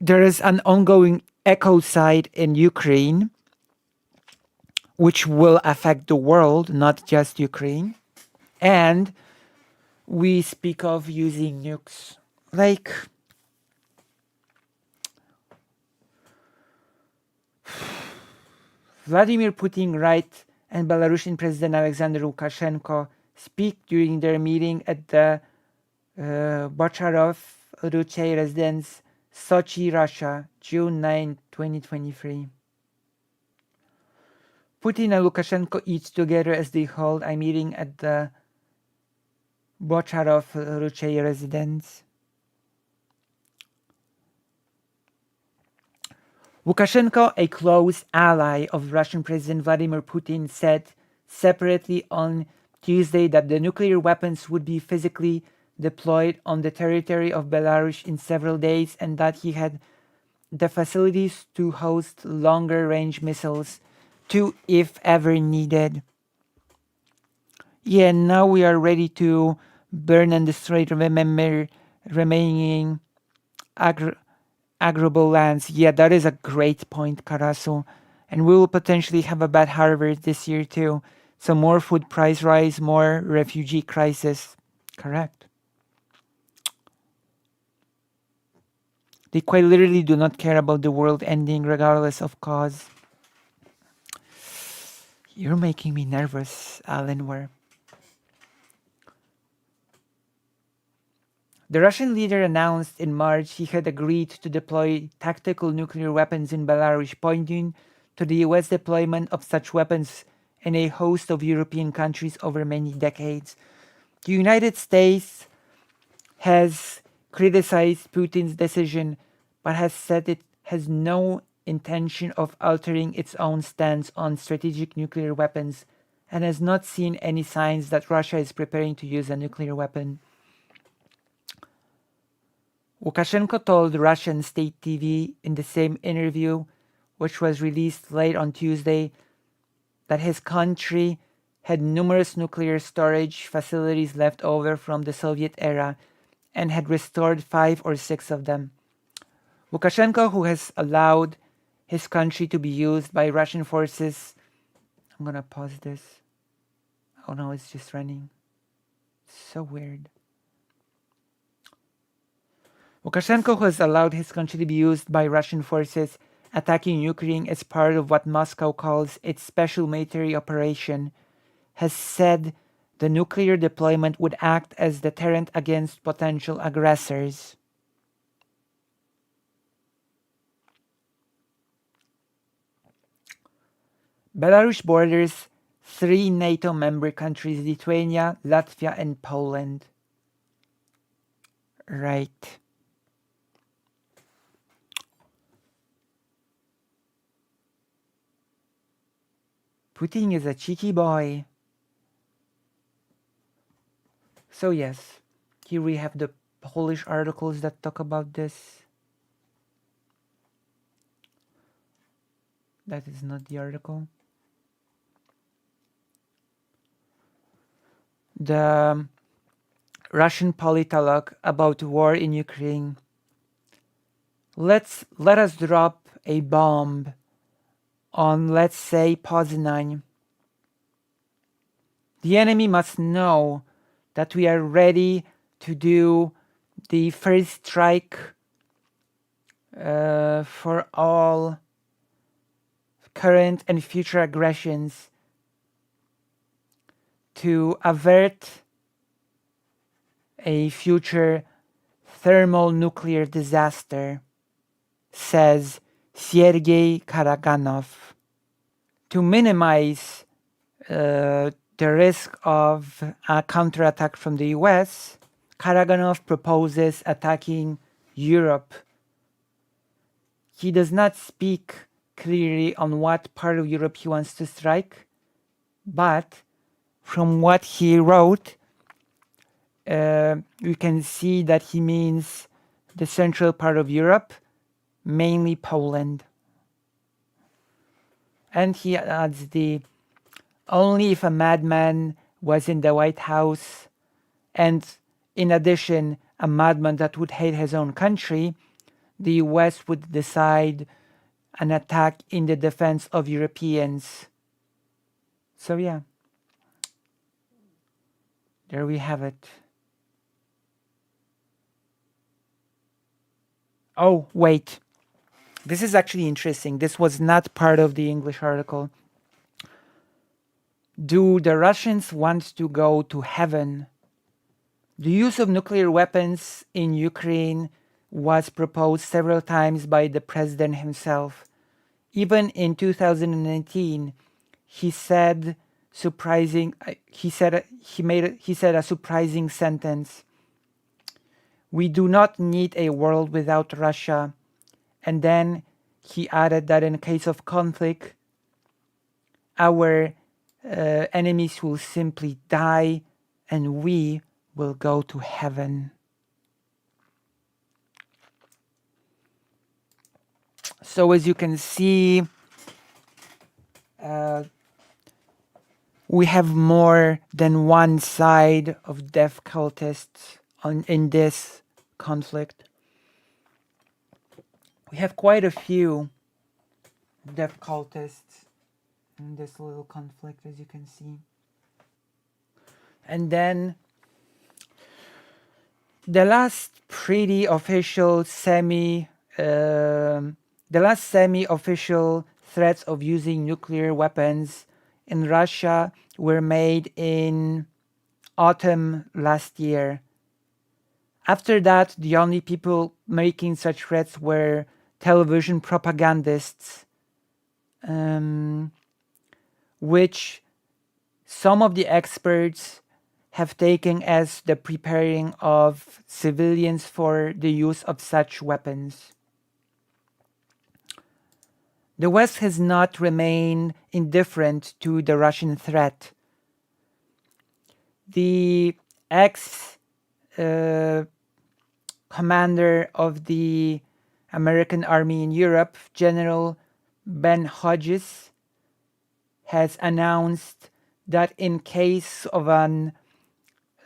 There is an ongoing ecocide in Ukraine, which will affect the world, not just Ukraine. And we speak of using nukes. Like, Vladimir Putin, right, and Belarusian President Alexander Lukashenko speak during their meeting at the Bocharov Ruchey residence, Sochi, Russia, June 9, 2023. Putin and Lukashenko eat together as they hold a meeting at the Bocharov Ruchey residence. Lukashenko, a close ally of Russian President Vladimir Putin, said separately on Tuesday that the nuclear weapons would be physically deployed on the territory of Belarus in several days, and that he had the facilities to host longer-range missiles too, if ever needed. Yeah, now we are ready to burn and destroy the remaining agrable lands. Yeah, that is a great point, Karasu. And we will potentially have a bad harvest this year too. So more food price rise, more refugee crisis. Correct. They quite literally do not care about the world ending regardless of cause. You're making me nervous, Alan. The Russian leader announced in March he had agreed to deploy tactical nuclear weapons in Belarus, pointing to the US deployment of such weapons in a host of European countries over many decades. The United States has criticized Putin's decision, but has said it has no intention of altering its own stance on strategic nuclear weapons and has not seen any signs that Russia is preparing to use a nuclear weapon. Lukashenko told Russian state TV in the same interview, which was released late on Tuesday, that his country had numerous nuclear storage facilities left over from the Soviet era and had restored 5 or 6 of them. Lukashenko, who has allowed his country to be used by Russian forces... I'm gonna pause this. Oh no, it's just running. So weird. Lukashenko has allowed his country to be used by Russian forces attacking Ukraine as part of what Moscow calls its special military operation, has said the nuclear deployment would act as deterrent against potential aggressors. Belarus borders 3 NATO member countries, Lithuania, Latvia, and Poland. Right. Putin is a cheeky boy. So yes, here we have the Polish articles that talk about this. That is not the article. The Russian politolog about war in Ukraine. Let us drop a bomb on, let's say, Poznan. The enemy must know that we are ready to do the first strike for all current and future aggressions to avert a future thermonuclear disaster, says Sergei Karaganov. To minimize the risk of a counterattack from the US, Karaganov proposes attacking Europe. He does not speak clearly on what part of Europe he wants to strike, but from what he wrote, you can see that he means the central part of Europe, mainly Poland. And he adds only if a madman was in the White House, and in addition, a madman that would hate his own country, the US would decide an attack in the defense of Europeans. So yeah, there we have it. Oh, wait. This is actually interesting. This was not part of the English article. Do the Russians want to go to heaven? The use of nuclear weapons in Ukraine was proposed several times by the president himself. Even in 2019, he said a surprising sentence. We do not need a world without Russia. And then he added that in case of conflict, our enemies will simply die and we will go to heaven. So as you can see, we have more than one side of death cultists in this conflict. We have quite a few death cultists in this little conflict, as you can see. And then the last pretty official semi-official threats of using nuclear weapons in Russia were made in autumn last year. After that, the only people making such threats were television propagandists, which some of the experts have taken as the preparing of civilians for the use of such weapons. The West has not remained indifferent to the Russian threat. The ex-commander of the American Army in Europe, General Ben Hodges, has announced that in case of an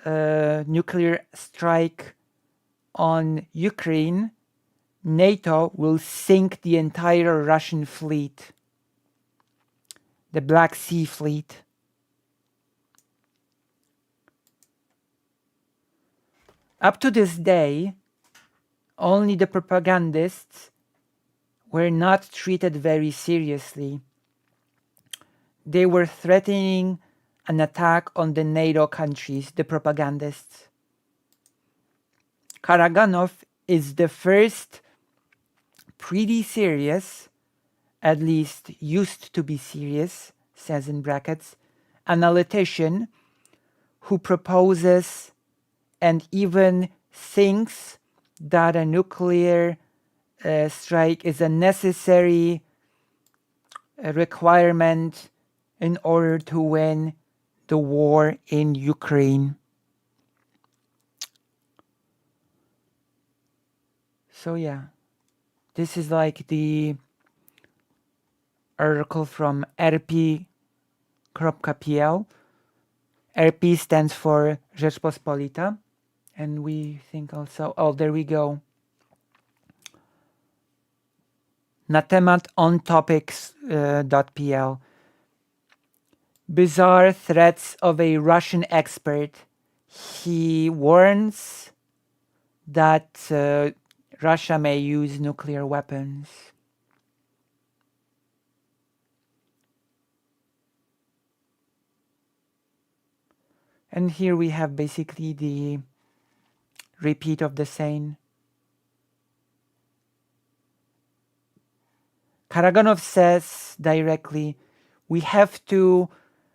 nuclear strike on Ukraine, NATO will sink the entire Russian fleet, the Black Sea Fleet. Up to this day, only the propagandists were not treated very seriously. They were threatening an attack on the NATO countries, the propagandists. Karaganov is the first pretty serious, at least used to be serious, says in brackets, analytician who proposes and even thinks that a nuclear strike is a necessary requirement in order to win the war in Ukraine. So yeah, this is like the article from rp.pl. RP stands for Rzeczpospolita. And we think also, oh, there we go. na temat ontopics.pl. Bizarre threats of a Russian expert. He warns that Russia may use nuclear weapons. And here we have basically the repeat of the saying. Karaganov says directly, we have to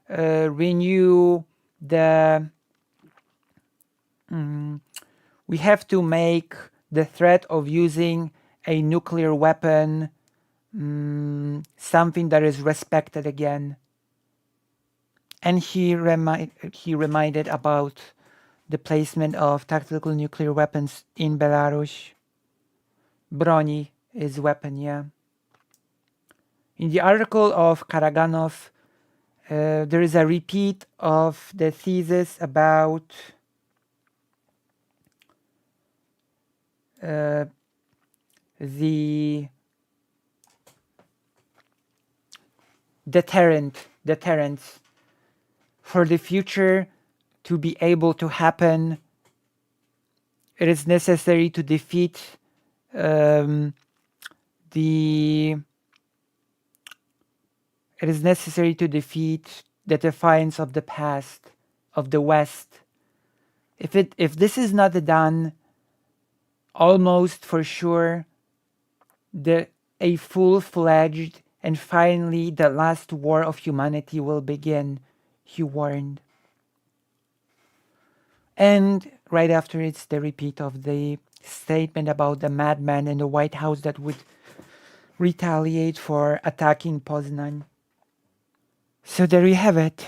renew the we have to make the threat of using a nuclear weapon something that is respected again. And he reminded about the placement of tactical nuclear weapons in Belarus. Broni is weapon, yeah. In the article of Karaganov, there is a repeat of the thesis about the deterrence for the future to be able to happen. It is necessary to defeat it is necessary to defeat the defiance of the past, of the West. If this is not done, almost for sure, a full-fledged and finally the last war of humanity will begin, he warned. And right after it's the repeat of the statement about the madman in the White House that would retaliate for attacking Poznan. So there you have it.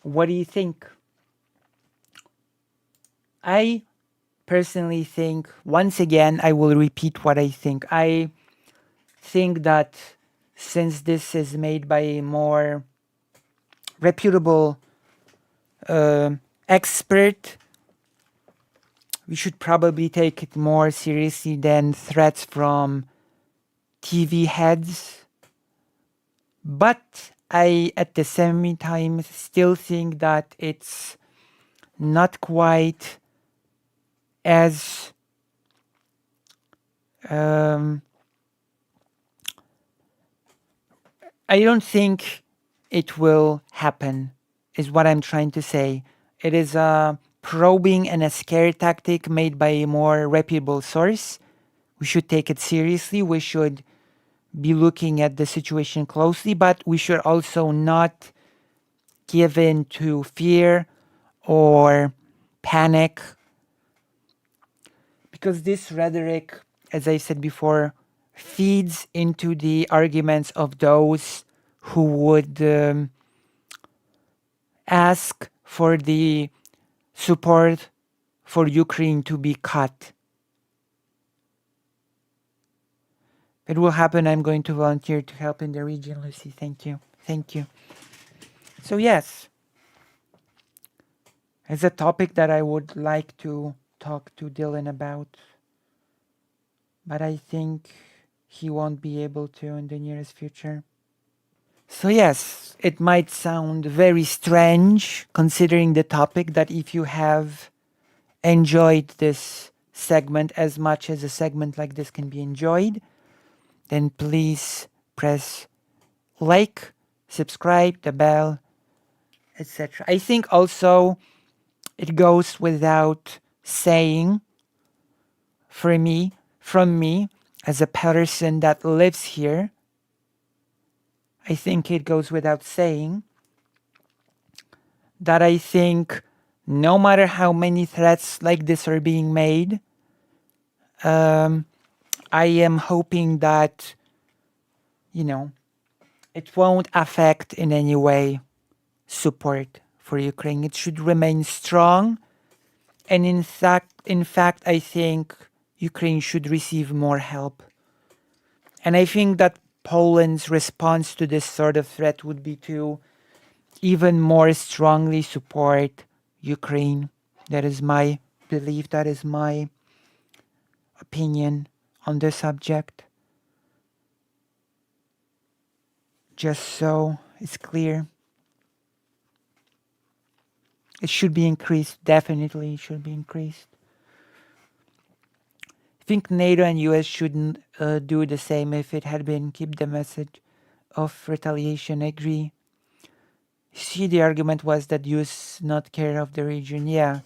What do you think? I personally think, once again, I will repeat what I think. I think that since this is made by a more reputable expert, we should probably take it more seriously than threats from TV heads. But I, at the same time, still think that it's not quite as I don't think it will happen, is what I'm trying to say. It is a probing and a scare tactic made by a more reputable source. We should take it seriously. We should be looking at the situation closely, but we should also not give in to fear or panic, because this rhetoric, as I said before, feeds into the arguments of those who would ask for the support for Ukraine to be cut. It will happen. I'm going to volunteer to help in the region, Lucy. Thank you. Thank you. So yes, it's a topic that I would like to talk to Dylan about, but I think he won't be able to in the nearest future. So yes, it might sound very strange considering the topic, that if you have enjoyed this segment as much as a segment like this can be enjoyed, then please press like, subscribe, the bell, etc. I think also it goes without saying from me as a person that lives here, I think it goes without saying that I think no matter how many threats like this are being made, I am hoping that, it won't affect in any way support for Ukraine. It should remain strong. And in fact, I think Ukraine should receive more help. And I think that Poland's response to this sort of threat would be to even more strongly support Ukraine. That is my belief. That is my opinion on the subject. just so it's clear. It should be increased. Definitely it should be increased. I think NATO and US shouldn't do the same if it had been keep the message of retaliation. I agree. See, the argument was that US not care of the region. Yeah.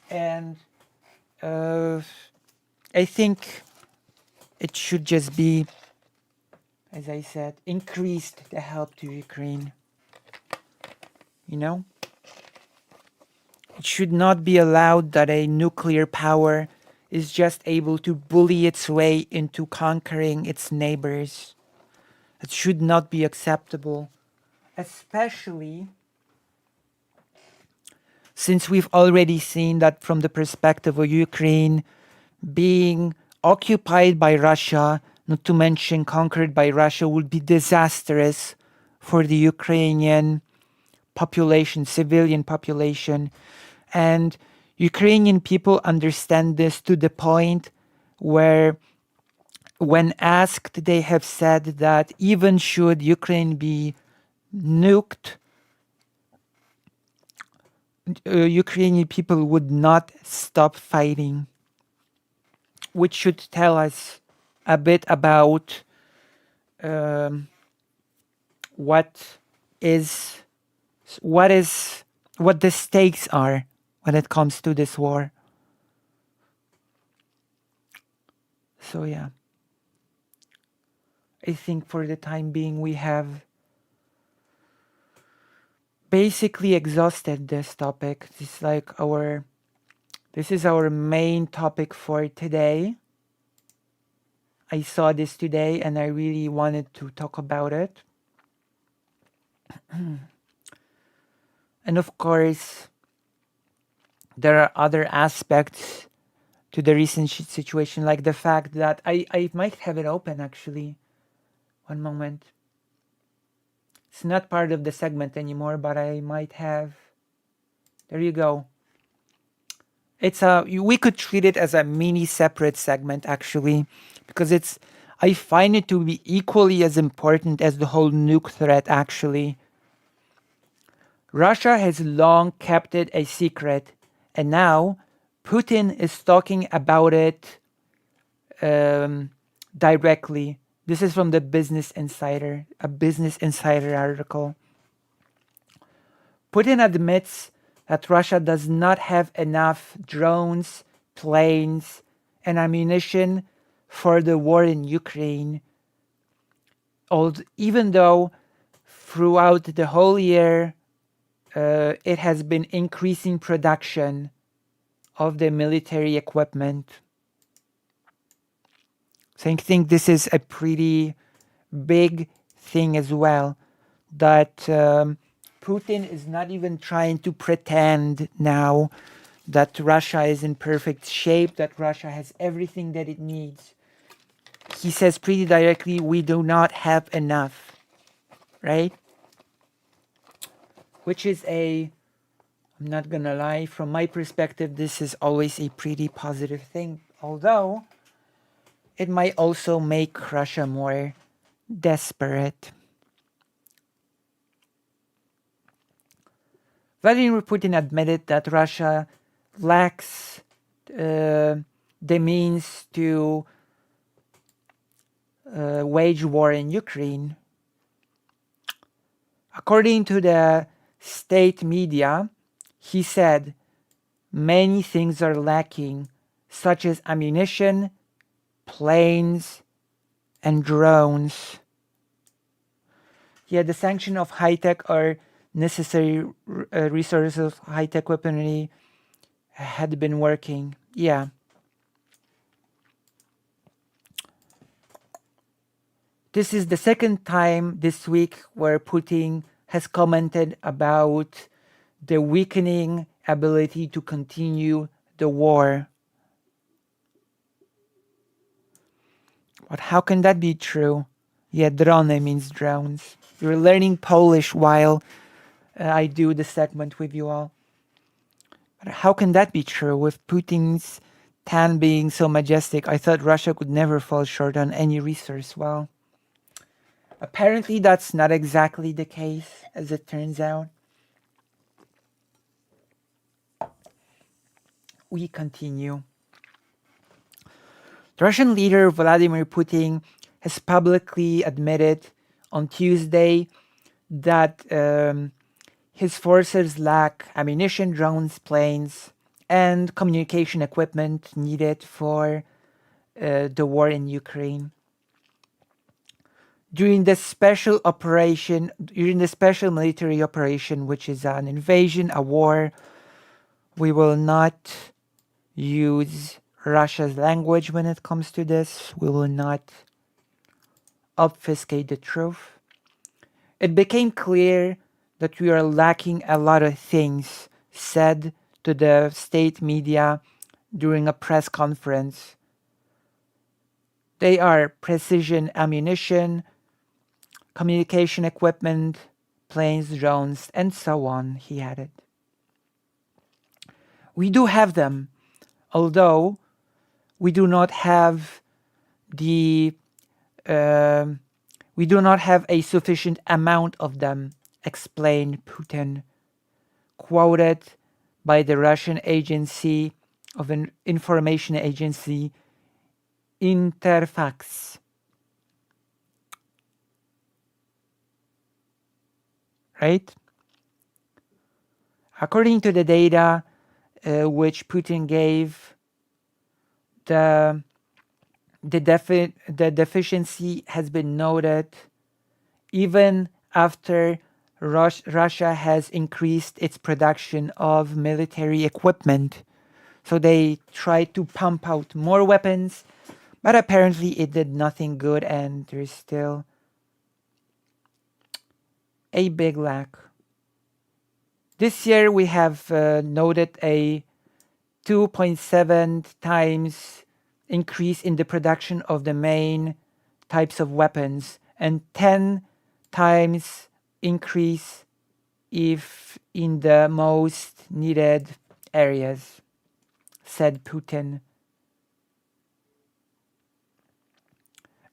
And I think it should just be, as I said, increased the help to Ukraine. You know? It should not be allowed that a nuclear power is just able to bully its way into conquering its neighbors. It should not be acceptable, especially since we've already seen that from the perspective of Ukraine being occupied by Russia, not to mention conquered by Russia, would be disastrous for the Ukrainian population, civilian population. And Ukrainian people understand this to the point where, when asked, they have said that even should Ukraine be nuked, Ukrainian people would not stop fighting, which should tell us a bit about what the stakes are when it comes to this war. So yeah, I think for the time being we have basically exhausted this topic. This is our main topic for today. I saw this today and I really wanted to talk about it. And of course, there are other aspects to the recent situation, like the fact that I might have it open actually. One moment. It's not part of the segment anymore, but I might have. There you go. We could treat it as a mini separate segment actually, because I find it to be equally as important as the whole nuke threat actually. Russia has long kept it a secret, and now Putin is talking about it directly. This is from the Business Insider, a Business Insider article. Putin admits that Russia does not have enough drones, planes, and ammunition for the war in Ukraine. Even though throughout the whole year it has been increasing production of the military equipment. So I think this is a pretty big thing as well, that Putin is not even trying to pretend now that Russia is in perfect shape, that Russia has everything that it needs. He says pretty directly, we do not have enough, right? Which is I'm not gonna lie, from my perspective, this is always a pretty positive thing, although it might also make Russia more desperate. Vladimir Putin admitted that Russia lacks the means to wage war in Ukraine. According to the state media, he said many things are lacking, such as ammunition, planes, and drones. Yeah, the sanction of high-tech or necessary resources of high-tech weaponry had been working. Yeah. This is the second time this week where Putin has commented about the weakening ability to continue the war. But how can that be true? Yeah, drone means drones. You're learning Polish while I do the segment with you all. But how can that be true with Putin's tan being so majestic? I thought Russia could never fall short on any resource. Well, Apparently, that's not exactly the case, as it turns out. We continue. The Russian leader Vladimir Putin has publicly admitted on Tuesday that his forces lack ammunition, drones, planes, and communication equipment needed for the war in Ukraine. During the special military operation, which is an invasion, a war, we will not use Russia's language when it comes to this. We will not obfuscate the truth. It became clear that we are lacking a lot of things said to the state media during a press conference. They are precision ammunition, communication equipment, planes, drones, and so on, he added. We do have them, although we do not have the we do not have a sufficient amount of them, explained Putin, quoted by the Russian agency of an information agency Interfax. Right? According to the data which Putin gave, the deficiency has been noted even after Russia has increased its production of military equipment. So they tried to pump out more weapons, but apparently it did nothing good, and there's still a big lack. This year we have noted a 2.7 times increase in the production of the main types of weapons and 10 times increase if in the most needed areas, said Putin.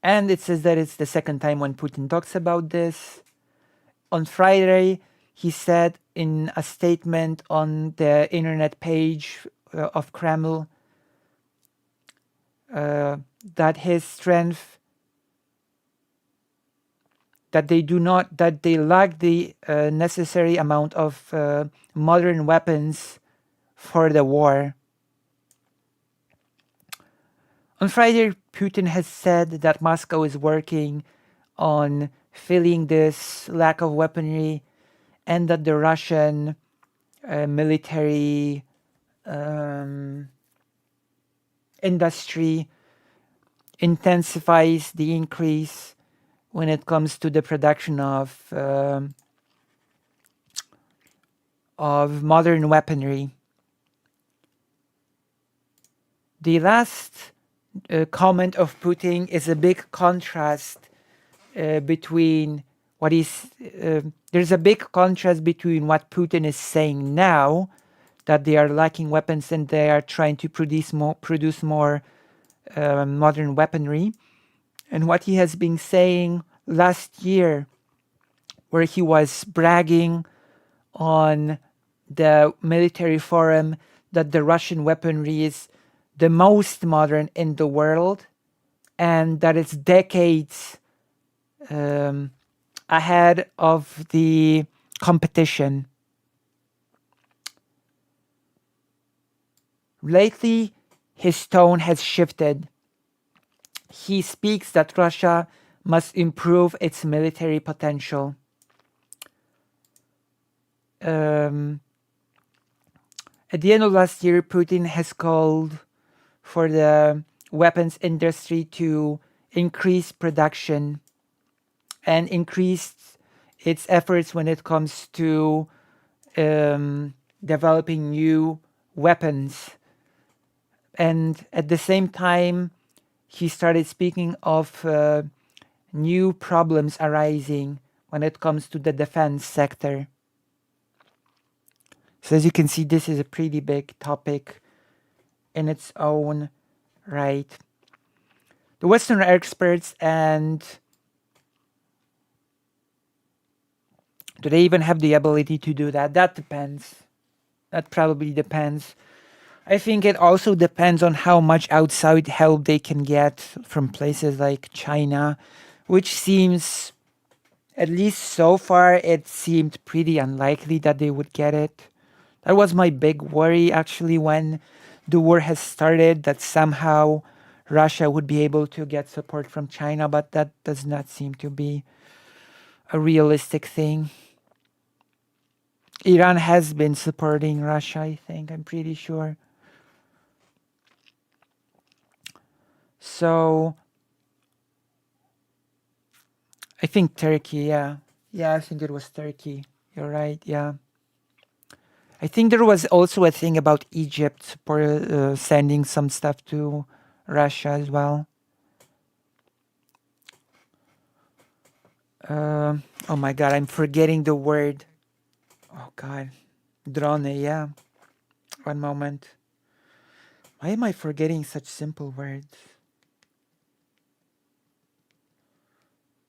And it says that it's the second time when Putin talks about this. On Friday, he said in a statement on the internet page of Kremlin that his strength, that they lack the necessary amount of modern weapons for the war. On Friday, Putin has said that Moscow is working on filling this lack of weaponry, and that the Russian military industry intensifies the increase when it comes to the production of modern weaponry. The last comment of Putin is a big contrast between what is there's a big contrast between what Putin is saying now, that they are lacking weapons and they are trying to produce more modern weaponry, and what he has been saying last year, where he was bragging on the military forum that the Russian weaponry is the most modern in the world and that it's decades ahead of the competition. Lately, his tone has shifted. He speaks that Russia must improve its military potential. At the end of last year, Putin has called for the weapons industry to increase production and increase its efforts when it comes to developing new weapons. And at the same time, he started speaking of new problems arising when it comes to the defense sector. So as you can see, this is a pretty big topic in its own right. The Western experts and Do they even have the ability to do that? That depends. That probably depends. I think it also depends on how much outside help they can get from places like China, which seems, at least so far, it seemed pretty unlikely that they would get it. That was my big worry actually when the war has started, that somehow Russia would be able to get support from China, but that does not seem to be a realistic thing. Iran has been supporting Russia, I think, I'm pretty sure. So I think Turkey, yeah. Yeah, I think it was Turkey. You're right, yeah. I think there was also a thing about Egypt sending some stuff to Russia as well. Oh my god, I'm forgetting the word. Oh god. Drone, yeah. One moment. Why am I forgetting such simple words?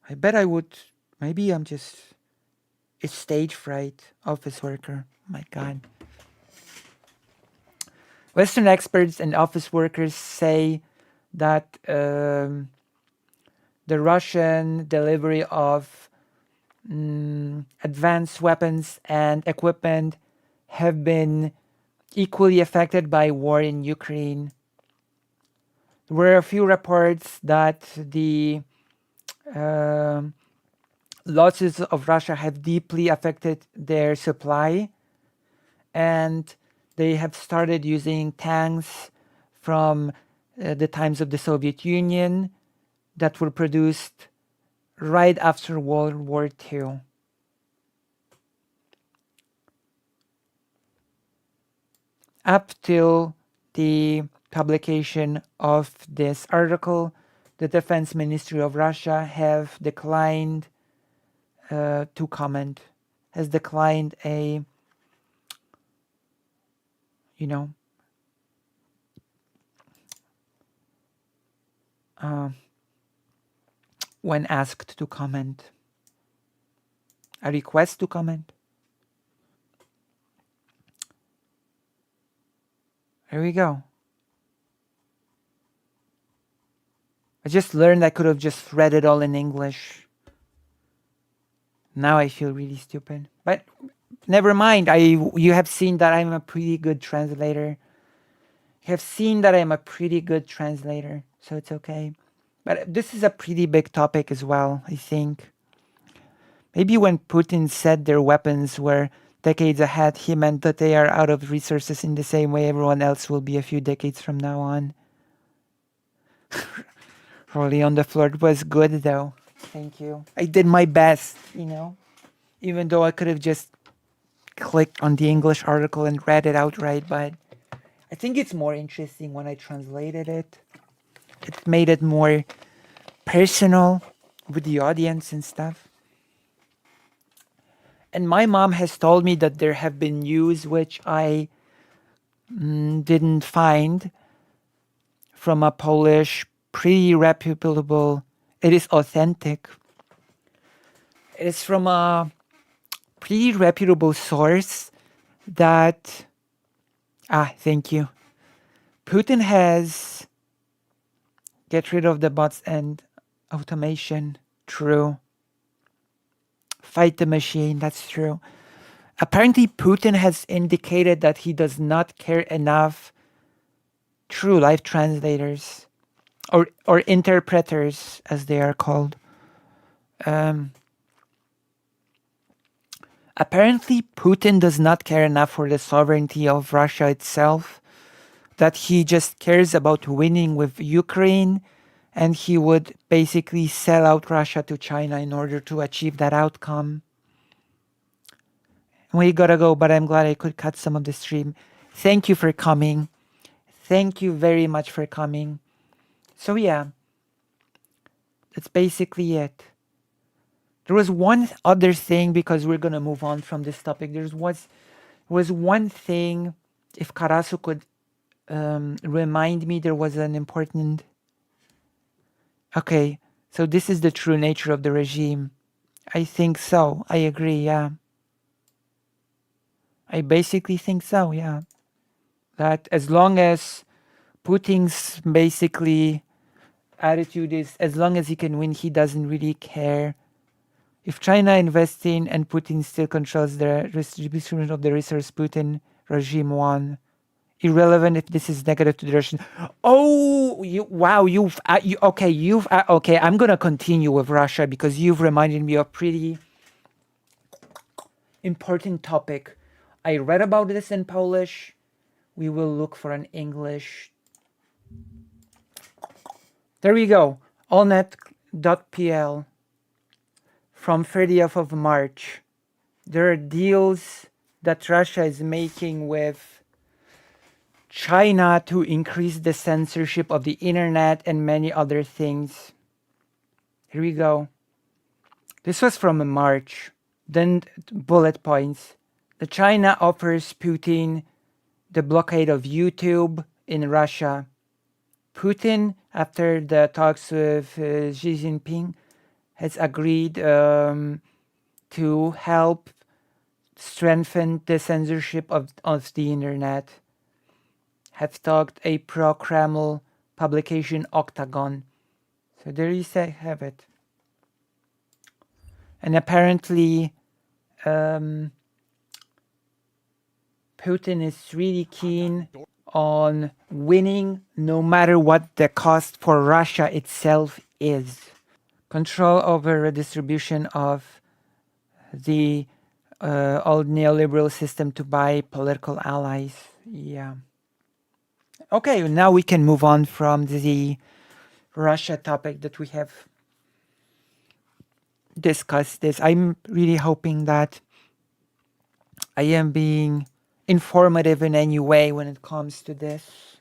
I bet I would. Maybe I'm just. It's stage fright. Office worker. My god. Western experts and office workers say that the Russian delivery of advanced weapons and equipment have been equally affected by war in Ukraine. There were a few reports that the losses of Russia have deeply affected their supply, and they have started using tanks from the times of the Soviet Union that were produced right after World War II. Up till the publication of this article, the Defense Ministry of Russia have declined to comment, has declined a, you know, when asked to comment, a request to comment. There we go. I just learned I could have just read it all in English. Now I feel really stupid. But never mind. You have seen that I'm a pretty good translator. You have seen that I'm a pretty good translator, so it's okay. But this is a pretty big topic as well, I think. Maybe when Putin said their weapons were decades ahead, he meant that they are out of resources in the same way everyone else will be a few decades from now on. Rolling on the floor was good though. Thank you. I did my best, even though I could have just clicked on the English article and read it outright, but I think it's more interesting when I translated it. It made it more personal with the audience and stuff. And my mom has told me that there have been news which I didn't find from a Polish, pretty reputable, it is authentic. It is from a pretty reputable source that, thank you. Putin has get rid of the bots and automation. True. Fight the machine. That's true. Apparently, Putin has indicated that he does not care enough. True, live translators or interpreters, as they are called. Apparently, Putin does not care enough for the sovereignty of Russia itself, that he just cares about winning with Ukraine, and he would basically sell out Russia to China in order to achieve that outcome. We gotta go, but I'm glad I could cut some of the stream. Thank you for coming. Thank you very much for coming. So yeah, that's basically it. There was one other thing, because we're gonna move on from this topic. There was one thing, if Karasu could remind me, there was an important... Okay, so this is the true nature of the regime. I think so. I agree, yeah. I basically think so, yeah. That as long as Putin's basically attitude is as long as he can win, he doesn't really care. If China invests in and Putin still controls the distribution of the resource, Putin regime won. Irrelevant if this is negative to the Russian. Oh, wow, okay. I'm gonna continue with Russia because you've reminded me of pretty important topic. I read about this in Polish. We will look for an English. There we go. allnet.pl from 30th of March. There are deals that Russia is making with China to increase the censorship of the internet and many other things. Here we go. This was from March. Then bullet points. The China offers Putin the blockade of YouTube in Russia. Putin, after the talks with Xi Jinping, has agreed to help strengthen the censorship of the internet. Have talked a pro-Kreml publication Octagon. So there you have it. And apparently Putin is really keen on winning no matter what the cost for Russia itself is. Control over redistribution of the old neoliberal system to buy political allies. Yeah. Okay, now we can move on from the Russia topic that we have discussed this. I'm really hoping that I am being informative in any way when it comes to this.